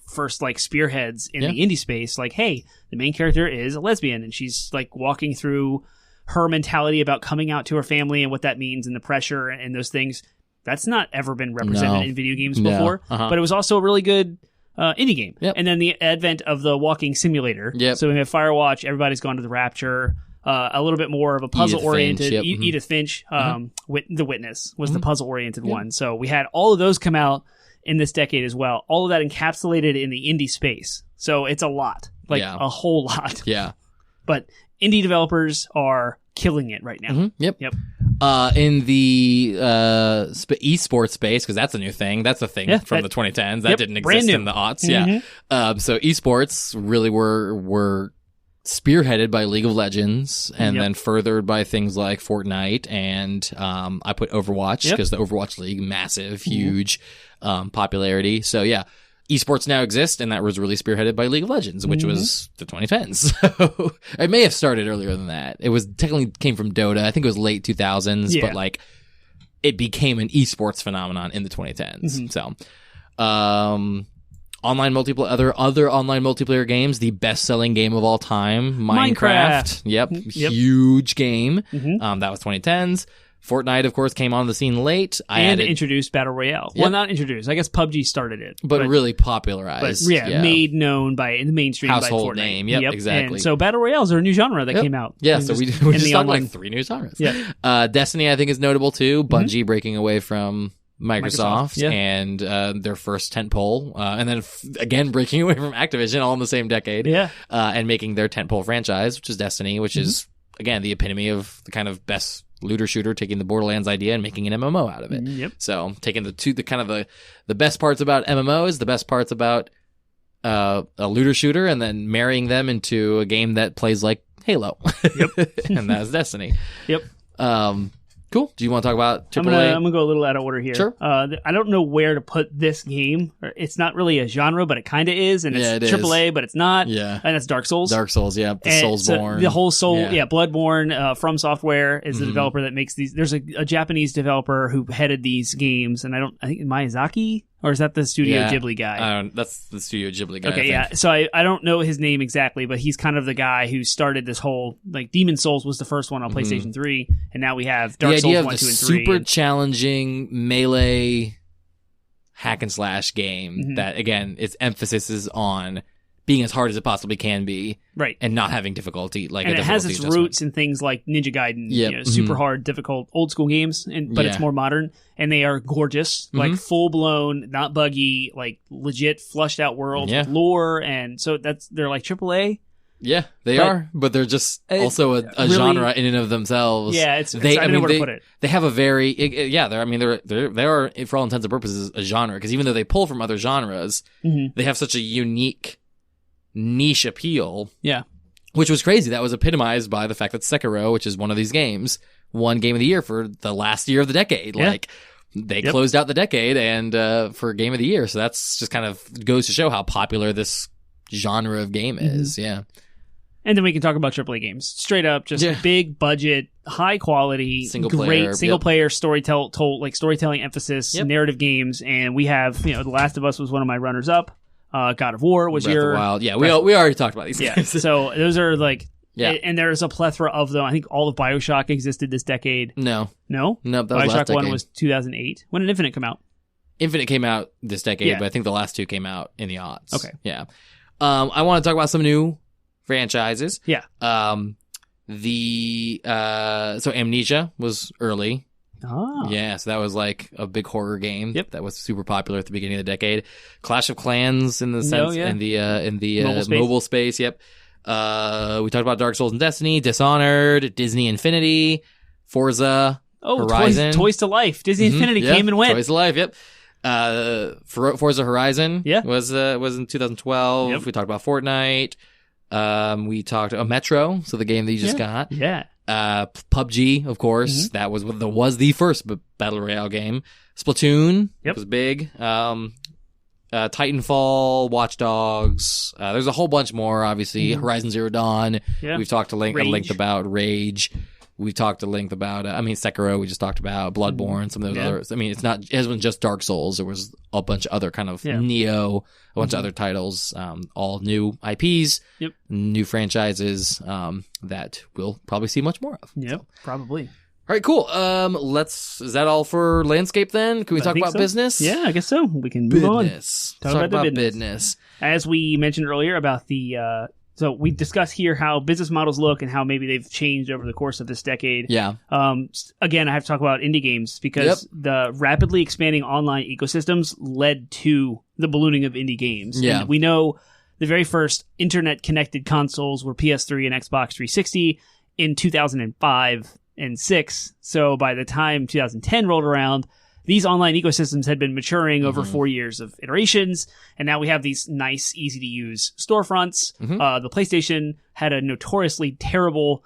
first like spearheads in the indie space. Like, hey, the main character is a lesbian and she's like walking through her mentality about coming out to her family and what that means and the pressure and those things. That's not ever been represented in video games before, but it was also a really good indie game. And then the advent of the walking simulator. So we have Firewatch, Everybody's Gone to the Rapture, a little bit more of a puzzle-oriented. Edith Finch, The Witness was the puzzle-oriented one. So we had all of those come out in this decade as well. All of that encapsulated in the indie space. So it's a lot, a whole lot. Yeah. But indie developers are killing it right now. Yep. In the esports space, because that's a new thing. That's a thing from the 2010s. That didn't exist in the aughts. Yeah. So esports really were spearheaded by League of Legends and then furthered by things like Fortnite and I put Overwatch because the Overwatch League, massive, huge popularity. So yeah, esports now exist, and that was really spearheaded by League of Legends, which was the 2010s. So it may have started earlier than that. It was technically came from Dota. I think it was late 2000s, but like it became an esports phenomenon in the 2010s. So, online multiplayer, other online multiplayer games, the best-selling game of all time, Minecraft. Yep. Huge game. That was 2010s. Fortnite, of course, came on the scene late. Introduced Battle Royale. Well, not introduced. I guess PUBG started it. But really popularized. Made known in the mainstream household by Fortnite. Name. Yep, exactly. And so Battle Royales are a new genre that came out. Yeah, so we just talked like 3 new genres. Yeah. Destiny, I think, is notable too. Bungie breaking away from Microsoft and their first tentpole, and then again breaking away from Activision all in the same decade. And making their tentpole franchise, which is Destiny, which is, again, the epitome of the kind of best looter shooter, taking the Borderlands idea and making an MMO out of it. So taking the best parts about MMOs, the best parts about a looter shooter, and then marrying them into a game that plays like Halo. And that's Destiny. Cool. Do you want to talk about AAA? I'm gonna go a little out of order here. Sure. I don't know where to put this game. It's not really a genre, but it kind of is, and it's AAA, but it's not. Yeah. And it's Dark Souls. Dark Souls, yeah. The Soulsborne. So the whole Bloodborne. From Software is the developer that makes these. There's a Japanese developer who headed these games, and I think Miyazaki. Or is that the Studio Ghibli guy? That's the Studio Ghibli guy. Okay, yeah. So I don't know his name exactly, but he's kind of the guy who started this whole, Demon Souls was the first one on PlayStation 3, and now we have Dark Souls 1, 2, and 3. Super challenging melee hack and slash game that, again, its emphasis is on being as hard as it possibly can be, right, and not having difficulty. And it has its roots in things like Ninja Gaiden, super hard, difficult, old school games, but it's more modern, and they are gorgeous, full blown, not buggy, legit flushed out world with lore, and so they're like AAA. Yeah, they are, but they're just also a really, genre in and of themselves. Yeah, I don't know where to put it. They have a very they are for all intents and purposes a genre, because even though they pull from other genres, they have such a unique niche appeal, which was crazy. That was epitomized by the fact that Sekiro, which is one of these games, won Game of the Year for the last year of the decade. They closed out the decade and for Game of the Year, so that's just kind of goes to show how popular this genre of game is. And then we can talk about AAA games, straight up, just big budget, high quality, single player storytelling emphasis, narrative games, and we have The Last of Us was one of my runners up. God of War was Breath of the Wild. Yeah, we already talked about these games. So those are and there's a plethora of them. I think all of BioShock existed this decade. No, that was BioShock 1 was 2008. When did Infinite come out? Infinite came out this decade, but I think the last two came out in the aughts. Okay. Yeah. I want to talk about some new franchises. Yeah. So Amnesia was early. Oh. Yeah, so that was like a big horror game that was super popular at the beginning of the decade. Clash of Clans in the sense in the mobile space. Yep. We talked about Dark Souls and Destiny, Dishonored, Disney Infinity, Forza, Horizon. Toys to Life. Disney Infinity came and went. Toys to Life, yep. Forza Horizon was in 2012. Yep. We talked about Fortnite. We talked Metro, so the game that you just got. Yeah. PUBG, of course. That was the first battle royale game. Splatoon was big. Titanfall, Watch Dogs. There's a whole bunch more, obviously. Horizon Zero Dawn. Yeah. We've talked to length about Rage. We've talked to length about, Sekiro, we just talked about, Bloodborne, some of those others. It wasn't just Dark Souls. There was a bunch of other kind of Neo, a bunch of other titles, all new IPs, new franchises, that we'll probably see much more of. Yep, probably. All right, cool. Is that all for landscape then? Can we talk about business? Yeah, I guess so. We can move on. Talk about business. As we mentioned earlier about the So we discuss here how business models look and how maybe they've changed over the course of this decade. Yeah. Again, I have to talk about indie games because the rapidly expanding online ecosystems led to the ballooning of indie games. Yeah. And we know the very first internet-connected consoles were PS3 and Xbox 360 in 2005 and 6. So by the time 2010 rolled around, these online ecosystems had been maturing over 4 years of iterations, and now we have these nice, easy-to-use storefronts. The PlayStation had a notoriously terrible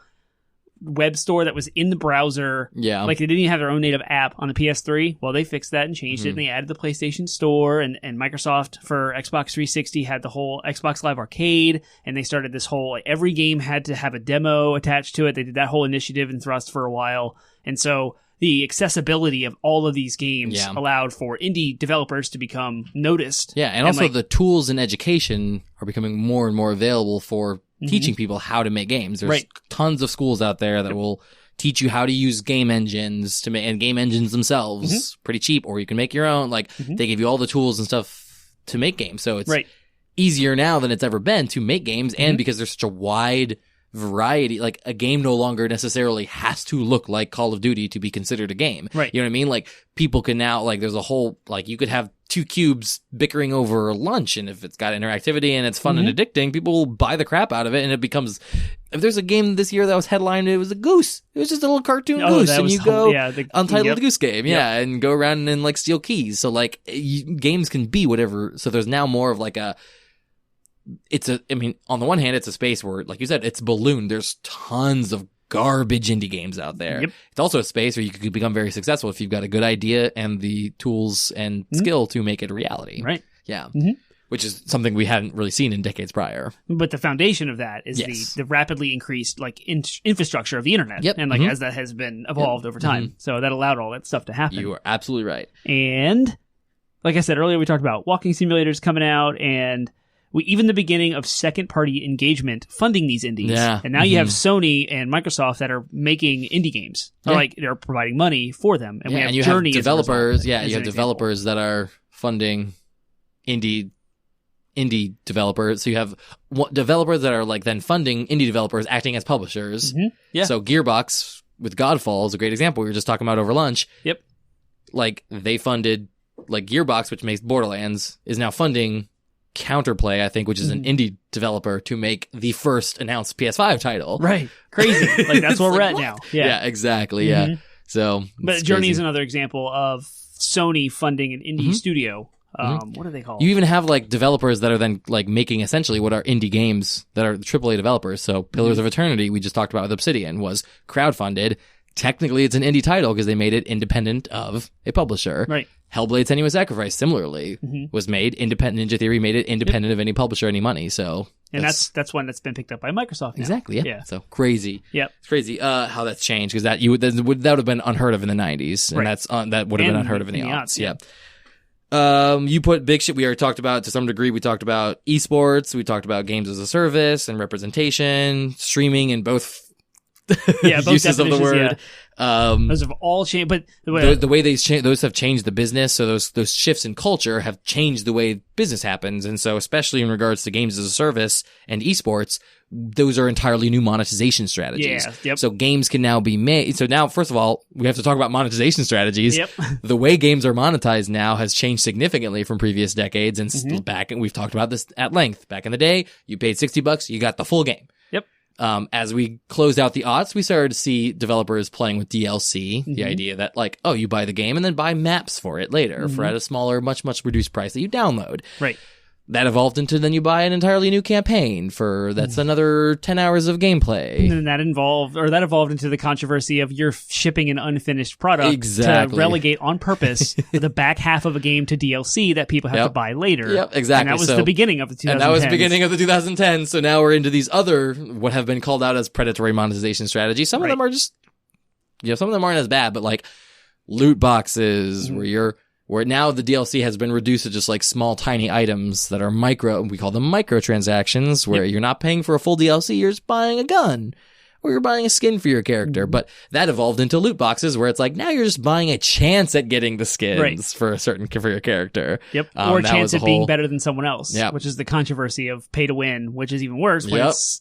web store that was in the browser. Yeah. Like, they didn't even have their own native app on the PS3. Well, they fixed that and changed it, and they added the PlayStation Store, and Microsoft for Xbox 360 had the whole Xbox Live Arcade, and they started this whole, like, every game had to have a demo attached to it. They did that whole initiative and thrust for a while, and so the accessibility of all of these games allowed for indie developers to become noticed. Yeah, and also the tools in education are becoming more and more available for teaching people how to make games. There's tons of schools out there that will teach you how to use game engines to make, and game engines themselves pretty cheap, or you can make your own. Like they give you all the tools and stuff to make games. So it's easier now than it's ever been to make games, and because there's such a wide variety, like a game no longer necessarily has to look like Call of Duty to be considered a game. Right. You know what I mean? Like people can now, like there's a whole, like you could have two cubes bickering over lunch, and if it's got interactivity and it's fun and addicting, people will buy the crap out of it, and it becomes, if there's a game this year that was headlined, it was a goose. It was just a little cartoon goose, and you go Untitled Goose Game, and go around and like steal keys. So like games can be whatever. So there's now more of like a, I mean, on the one hand, it's a space where, like you said, it's ballooned. There's tons of garbage indie games out there. It's also a space where you could become very successful if you've got a good idea and the tools and skill to make it a reality. Right. Yeah. Which is something we hadn't really seen in decades prior. But the foundation of that is the rapidly increased like infrastructure of the internet. And like as that has been evolved over time. So that allowed all that stuff to happen. You are absolutely right. And like I said earlier, we talked about walking simulators coming out, and even the beginning of second-party engagement funding these indies. Yeah. And now you have Sony and Microsoft that are making indie games. Like they're providing money for them. And we have Journey have developers. as you have developers that are funding indie developers. So you have developers that are like then funding indie developers acting as publishers. So Gearbox with Godfall is a great example. We were just talking about over lunch. Like they funded, like Gearbox, which makes Borderlands, is now funding Counterplay, I think, which is an indie developer, to make the first announced PS5 title. Right. Crazy. Like that's where we're at now. Yeah, exactly. Yeah. So, but Journey is another example of Sony funding an indie studio. What are they called? You even have like developers that are then like making essentially what are indie games that are AAA developers. So Pillars of Eternity, we just talked about with Obsidian, was crowdfunded. Technically, it's an indie title because they made it independent of a publisher. Right. Hellblade: Senua's Sacrifice, similarly, was made independent. Ninja Theory made it independent of any publisher, any money. So, and that's one that's been picked up by Microsoft now. Exactly. Yeah. So crazy. It's crazy how that's changed, because that would have been unheard of in the 90s, and that would have been unheard of in the aughts. You put big shit. We already talked about, to some degree, we talked about esports. We talked about games as a service and representation, streaming in both both uses of the word. Those have all changed, but the way those have changed the business. So those shifts in culture have changed the way business happens. And so especially in regards to games as a service and esports, those are entirely new monetization strategies. So games can now be made. So now, first of all, we have to talk about monetization strategies. The way games are monetized now has changed significantly from previous decades. And back, and we've talked about this at length. Back in the day, you paid $60, you got the full game. As we closed out the aughts, we started to see developers playing with DLC. The idea that, like, oh, you buy the game and then buy maps for it later for at a smaller, much, much reduced price that you download. Right. That evolved into, then you buy an entirely new campaign that's another 10 hours of gameplay. And that evolved into the controversy of you're shipping an unfinished product to relegate on purpose the back half of a game to DLC that people have to buy later. Exactly. And that was the beginning of the 2010s. And that was the beginning of the 2010s. So now we're into these other, what have been called out as predatory monetization strategies. Some of them are just, some of them aren't as bad, but like loot boxes where now the DLC has been reduced to just like small, tiny items that are we call them microtransactions, where you're not paying for a full DLC, you're just buying a gun or you're buying a skin for your character. But that evolved into loot boxes where it's like, now you're just buying a chance at getting the skins for your character. Yep. Or a chance at being better than someone else, which is the controversy of pay to win, which is even worse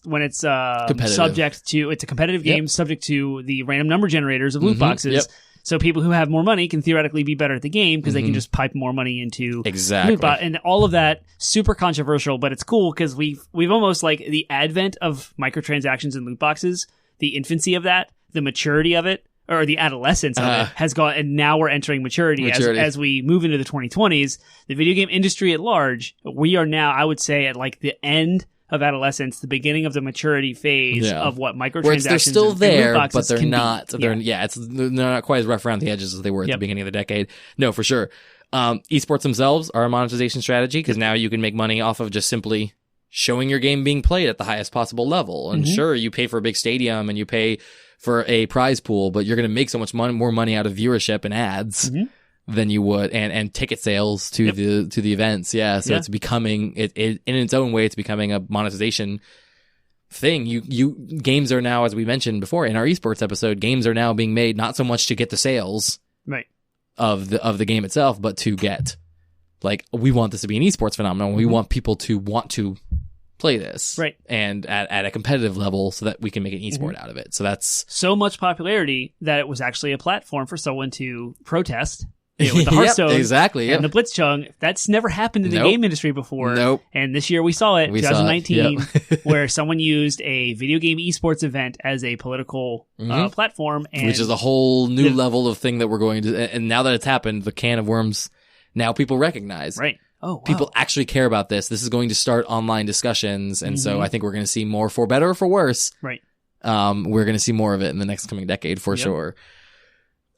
when it's subject to, it's a competitive game subject to the random number generators of loot boxes. Yep. So people who have more money can theoretically be better at the game because they can just pipe more money into loot box. And all of that, super controversial, but it's cool because we've almost like the advent of microtransactions and loot boxes, the infancy of that, the maturity of it, or the adolescence of it has gone, and now we're entering maturity. As we move into the 2020s. The video game industry at large, we are now, I would say, at like the end of adolescence, the beginning of the maturity phase of what microtransactions they're still there, but they're not. They're not quite as rough around the edges as they were at the beginning of the decade. No, for sure. Esports themselves are a monetization strategy because now you can make money off of just simply showing your game being played at the highest possible level. And sure, you pay for a big stadium and you pay for a prize pool, but you're going to make so much more money out of viewership and ads than you would, and ticket sales to the events. Yeah. So it's becoming it in its own way, it's becoming a monetization thing. Games are now, as we mentioned before in our esports episode, games are now being made not so much to get the sales of the game itself, but to get, like, we want this to be an esports phenomenon. We want people to want to play this and at a competitive level so that we can make an esport out of it. So that's so much popularity that it was actually a platform for someone to protest. With the Hearthstone and the Blitzchung. That's never happened in the game industry before. And this year we saw it, 2019, where someone used a video game esports event as a political platform. And which is a whole new level of thing that we're going to... And now that it's happened, the can of worms, now people recognize. Right. Oh, wow. People actually care about this. This is going to start online discussions. And so I think we're going to see more, for better or for worse. Right. We're going to see more of it in the next coming decade for sure.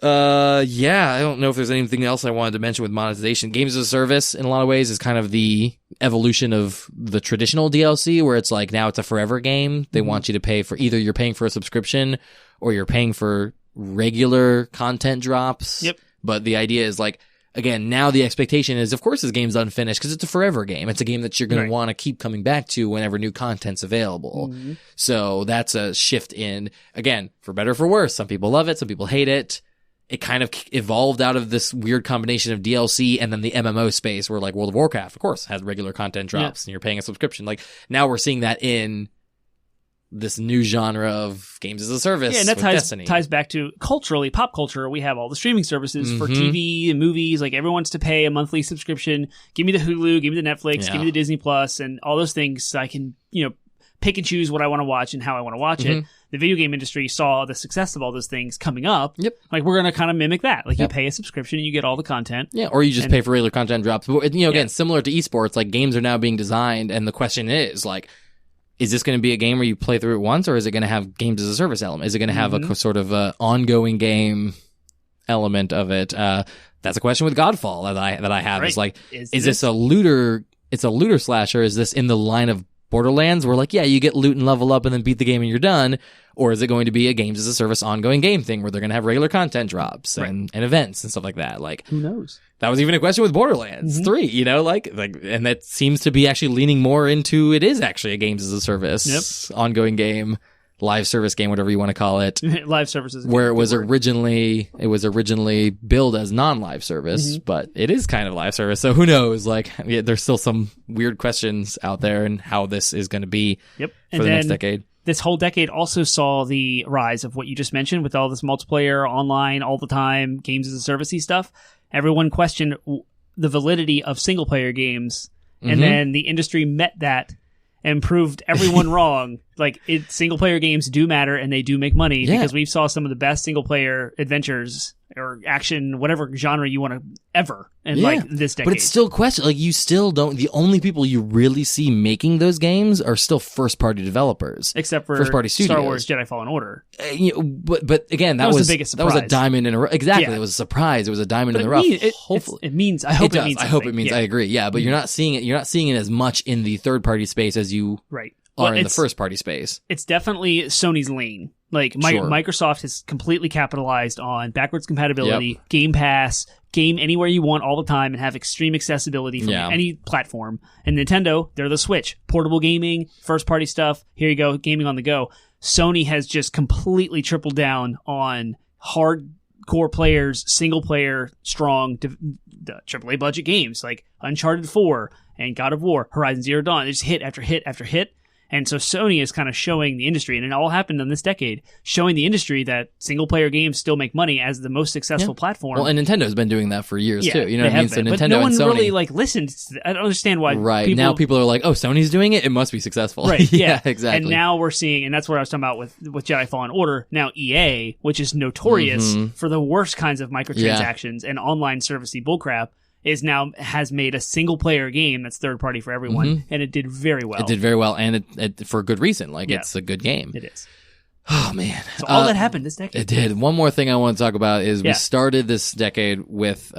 I don't know if there's anything else I wanted to mention with monetization. Games as a service, in a lot of ways, is kind of the evolution of the traditional DLC, where it's like, now it's a forever game. They want you to pay for, either you're paying for a subscription or you're paying for regular content drops. Yep. But the idea is like, again, now the expectation is, of course, this game's unfinished because it's a forever game. It's a game that you're going to want to keep coming back to whenever new content's available. So that's a shift in, again, for better or for worse. Some people love it. Some people hate it. It kind of evolved out of this weird combination of DLC and then the MMO space where, like, World of Warcraft, of course, has regular content drops and you're paying a subscription. Like, now we're seeing that in this new genre of games as a service. Yeah, and that ties back to culturally, pop culture. We have all the streaming services for TV and movies. Like, everyone wants to pay a monthly subscription. Give me the Hulu, give me the Netflix, give me the Disney Plus, and all those things so I can, pick and choose what I want to watch and how I want to watch it. The video game industry saw the success of all those things coming up. Like, we're going to kind of mimic that. Like, you pay a subscription and you get all the content. Yeah, or you just pay for regular content drops. But, again, similar to esports, like, games are now being designed, and the question is, like, is this going to be a game where you play through it once, or is it going to have games as a service element? Is it going to have a sort of ongoing game element of it? That's a question with Godfall that I have. Is like, is this a looter? It's a looter slasher. Is this in the line of Borderlands, where, like, you get loot and level up and then beat the game and you're done? Or is it going to be a games as a service ongoing game thing where they're going to have regular content drops and events and stuff like that? Like, who knows? That was even a question with Borderlands 3, like, and that seems to be actually leaning more into, it is actually a games as a service, ongoing game, live service game, whatever you want to call it. Live services. Where it was originally billed as non-live service, but it is kind of live service. So who knows? Like, there's still some weird questions out there and how this is going to be for the next decade. This whole decade also saw the rise of what you just mentioned with all this multiplayer, online, all the time, games as a service-y stuff. Everyone questioned the validity of single-player games, and then the industry met that and proved everyone wrong. Like, single-player games do matter, and they do make money, because we saw some of the best single-player adventures or action, whatever genre you want to ever, in like this decade. But it's still question. Like, you still don't. The only people you really see making those games are still first-party developers, except for first-party studios. Star Wars Jedi Fallen Order. But again, that was the biggest surprise. That was a diamond in a rough. Exactly, it was a surprise. It was a diamond in the rough. Hopefully, it means. I hope it means. I hope it means. I agree. Yeah, but you're not seeing it. You're not seeing it as much in the third-party space as you are in the first-party space. It's definitely Sony's lane. Like, Microsoft has completely capitalized on backwards compatibility, Game Pass, game anywhere you want all the time, and have extreme accessibility from any platform. And Nintendo, they're the Switch. Portable gaming, first-party stuff, here you go, gaming on the go. Sony has just completely tripled down on hardcore players, single player, strong AAA budget games like Uncharted 4 and God of War, Horizon Zero Dawn. They just hit after hit after hit. And so Sony is kind of showing the industry, and it all happened in this decade, showing the industry that single-player games still make money as the most successful platform. Well, and Nintendo's been doing that for years, too. You know what I mean? So Nintendo, but no one and Sony really really I don't understand why now people are like, oh, Sony's doing it? It must be successful. Right, yeah. Exactly. And now we're seeing, and that's what I was talking about with Jedi Fallen Order, now EA, which is notorious for the worst kinds of microtransactions and online servicey bullcrap, has made a single player game that's third party for everyone, and it did very well. It did very well, and it for good reason. Like it's a good game. It is. Oh man! So all that happened this decade. It did. One more thing I want to talk about is we started this decade with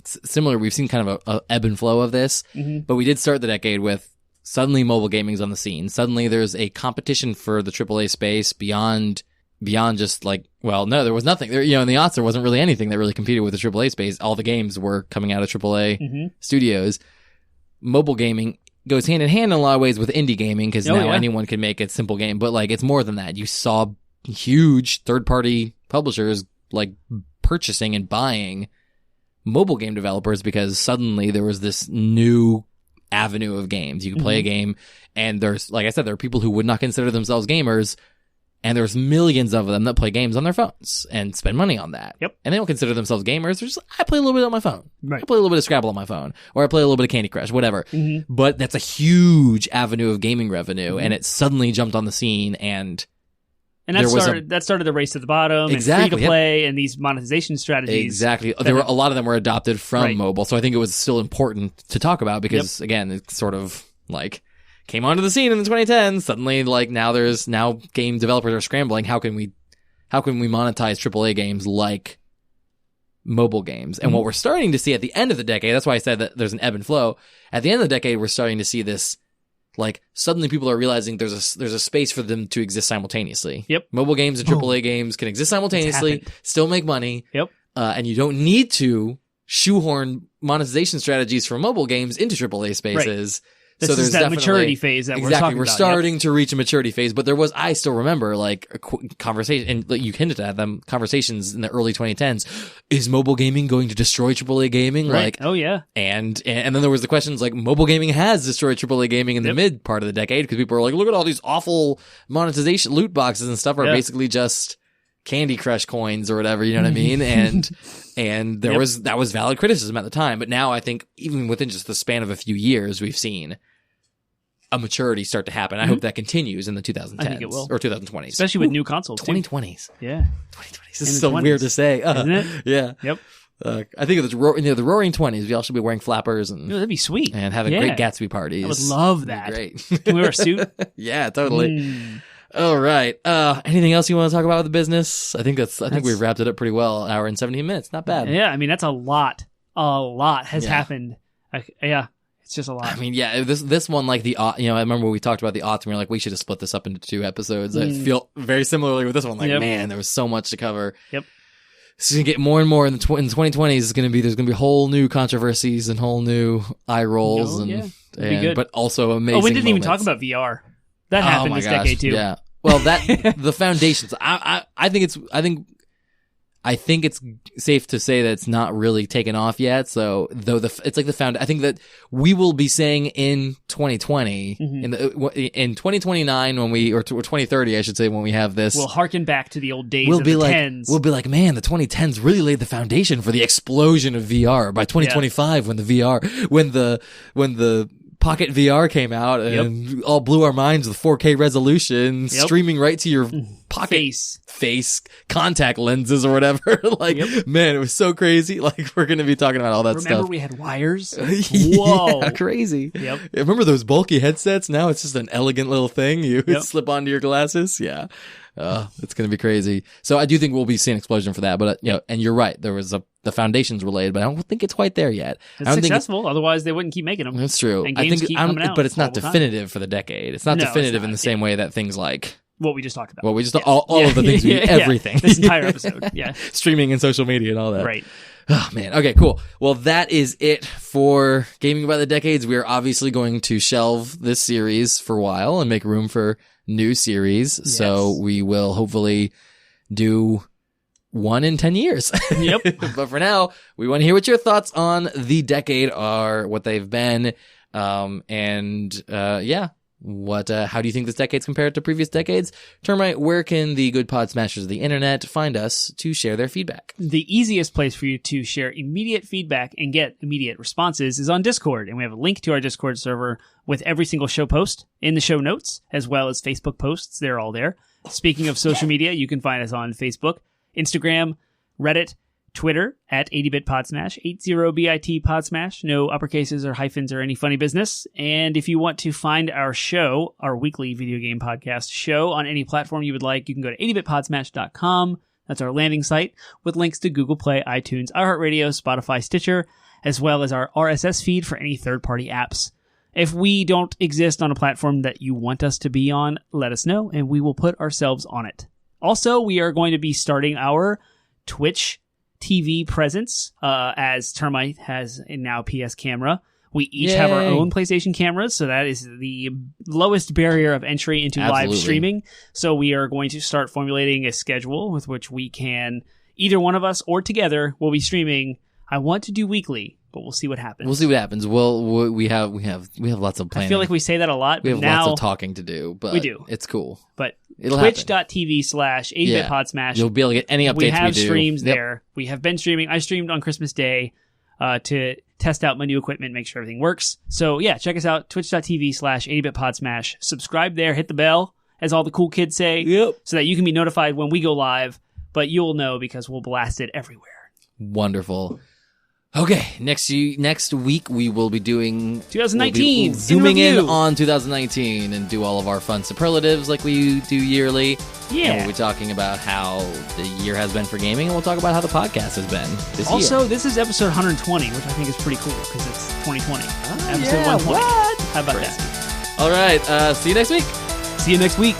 similar. We've seen kind of a ebb and flow of this, but we did start the decade with suddenly mobile gaming's on the scene. Suddenly there's a competition for the AAA space beyond just like, well, no, there was nothing there. You know, in the aughts, there wasn't really anything that really competed with the AAA space. All the games were coming out of AAA studios. Mobile gaming goes hand in hand in a lot of ways with indie gaming because now anyone can make a simple game. But like, it's more than that. You saw huge third-party publishers like purchasing and buying mobile game developers because suddenly there was this new avenue of games. You could play a game, and there's, like I said, there are people who would not consider themselves gamers. And there's millions of them that play games on their phones and spend money on that. Yep. And they don't consider themselves gamers. They're just, I play a little bit on my phone. Right. I play a little bit of Scrabble on my phone. Or I play a little bit of Candy Crush, whatever. But that's a huge avenue of gaming revenue. And it suddenly jumped on the scene and that started the race to the bottom and free to play and these monetization strategies. Exactly. A lot of them were adopted from mobile. So I think it was still important to talk about because, again, it's sort of like came onto the scene in the 2010s. Suddenly, like now game developers are scrambling. How can we monetize AAA games like mobile games? And what we're starting to see at the end of the decade, that's why I said that there's an ebb and flow. At the end of the decade, we're starting to see this, like suddenly people are realizing there's a space for them to exist simultaneously. Yep. Mobile games and AAA games can exist simultaneously, still make money. Yep. And you don't need to shoehorn monetization strategies for mobile games into AAA spaces. Right. This is that maturity phase that we're talking about. We're starting to reach a maturity phase, but I still remember like a conversation, and you hinted at them, conversations in the early 2010s. Is mobile gaming going to destroy AAA gaming? Right. Like, oh yeah. And then there was the questions like mobile gaming has destroyed AAA gaming in the mid part of the decade because people were like, look at all these awful monetization loot boxes and stuff are basically just Candy Crush coins or whatever, you know what I mean? And there was valid criticism at the time, but now I think even within just the span of a few years, we've seen a maturity start to happen. I hope that continues in the 2010s. I think it will. Or 2020s. Especially with new consoles. 2020s. Yeah. 2020s. This is so weird to say. Isn't it? Yeah. Yep. I think of the Roaring 20s. We all should be wearing flappers and that'd be sweet. And having great Gatsby parties. I would love that. Great. Can we wear a suit? Yeah, totally. All right. Anything else you want to talk about with the business? I think we've wrapped it up pretty well. An hour and 17 minutes. Not bad. Yeah, I mean that's a lot. A lot has happened. It's just a lot. I mean, yeah, this one, like I remember when we talked about the aughts, and we were like, we should have split this up into 2 episodes. I feel very similarly with this one. Like, man, there was so much to cover. Yep. It's going to get more and more in the 2020s. There's going to be whole new controversies and whole new eye rolls but also amazing. Oh, we didn't even moments. talk about VR. That happened this decade too. Yeah. Well, the foundations. I think it's safe to say that it's not really taken off yet. So it's like I think that we will be saying in 2020, in 2029 or 2030, I should say, when we have this, we'll harken back to the old days of the 10s. We'll be like, man, the 2010s really laid the foundation for the explosion of VR. By 2025, when the Pocket VR came out and all blew our minds with 4K resolution, streaming right to your pocket face contact lenses or whatever. Man, it was so crazy. Like, we're going to be talking about all that stuff. Remember we had wires? Whoa. Yeah, crazy. Yep. Remember those bulky headsets? Now it's just an elegant little thing you slip onto your glasses. Yeah. It's going to be crazy. So I do think we'll be seeing an explosion for that. But, and you're right. There was the foundations were laid, but I don't think it's quite there yet. It's successful. Otherwise, they wouldn't keep making them. That's true. And games keep coming out. But it's not definitive for the decade. It's not definitive in the same way that things like what we just talked about. All of the things everything. This entire episode. Yeah. Streaming and social media and all that. Right. Oh, man. Okay, cool. Well, that is it for Gaming by the Decades. We are obviously going to shelve this series for a while and make room for new series. Yes. So we will hopefully do one in 10 years. Yep. But for now, we want to hear what your thoughts on the decade are, what they've been. How do you think this decade's compared to previous decades? Termite, where can the good pod smashers of the internet find us to share their feedback? The easiest place for you to share immediate feedback and get immediate responses is on Discord. And we have a link to our Discord server with every single show post in the show notes, as well as Facebook posts. They're all there. Speaking of social media, you can find us on Facebook, Instagram, Reddit, Twitter at 80bit Podsmash, 80bit Podsmash, no uppercases or hyphens or any funny business. And if you want to find our show, our weekly video game podcast show on any platform you would like, you can go to 80bitpodsmash.com. That's our landing site with links to Google Play, iTunes, iHeartRadio, Spotify, Stitcher, as well as our RSS feed for any third-party apps. If we don't exist on a platform that you want us to be on, let us know and we will put ourselves on it. Also, we are going to be starting our Twitch TV presence, as Termite has a now PS camera. We each have our own PlayStation cameras, so that is the lowest barrier of entry into live streaming. So we are going to start formulating a schedule with which we can, either one of us or together, will be streaming. I want to do weekly, but we'll see what happens. We have lots of planning. I feel like we say that a lot. We have lots of talking to do, but we do. It's cool. But twitch.tv/80bit Podsmash. You'll be able to get any updates we do. We have streams there. We have been streaming. I streamed on Christmas Day to test out my new equipment, make sure everything works. So yeah, check us out, twitch.tv/80bit Podsmash. Subscribe there, hit the bell, as all the cool kids say, so that you can be notified when we go live, but you'll know because we'll blast it everywhere. Wonderful. Okay, next week we will be doing 2019. Zooming in on 2019 and do all of our fun superlatives like we do yearly. Yeah. And we'll be talking about how the year has been for gaming, and we'll talk about how the podcast has been this year. Also, this is episode 120, which I think is pretty cool because it's 2020. Episode 120. What? How about that? All right, see you next week. See you next week.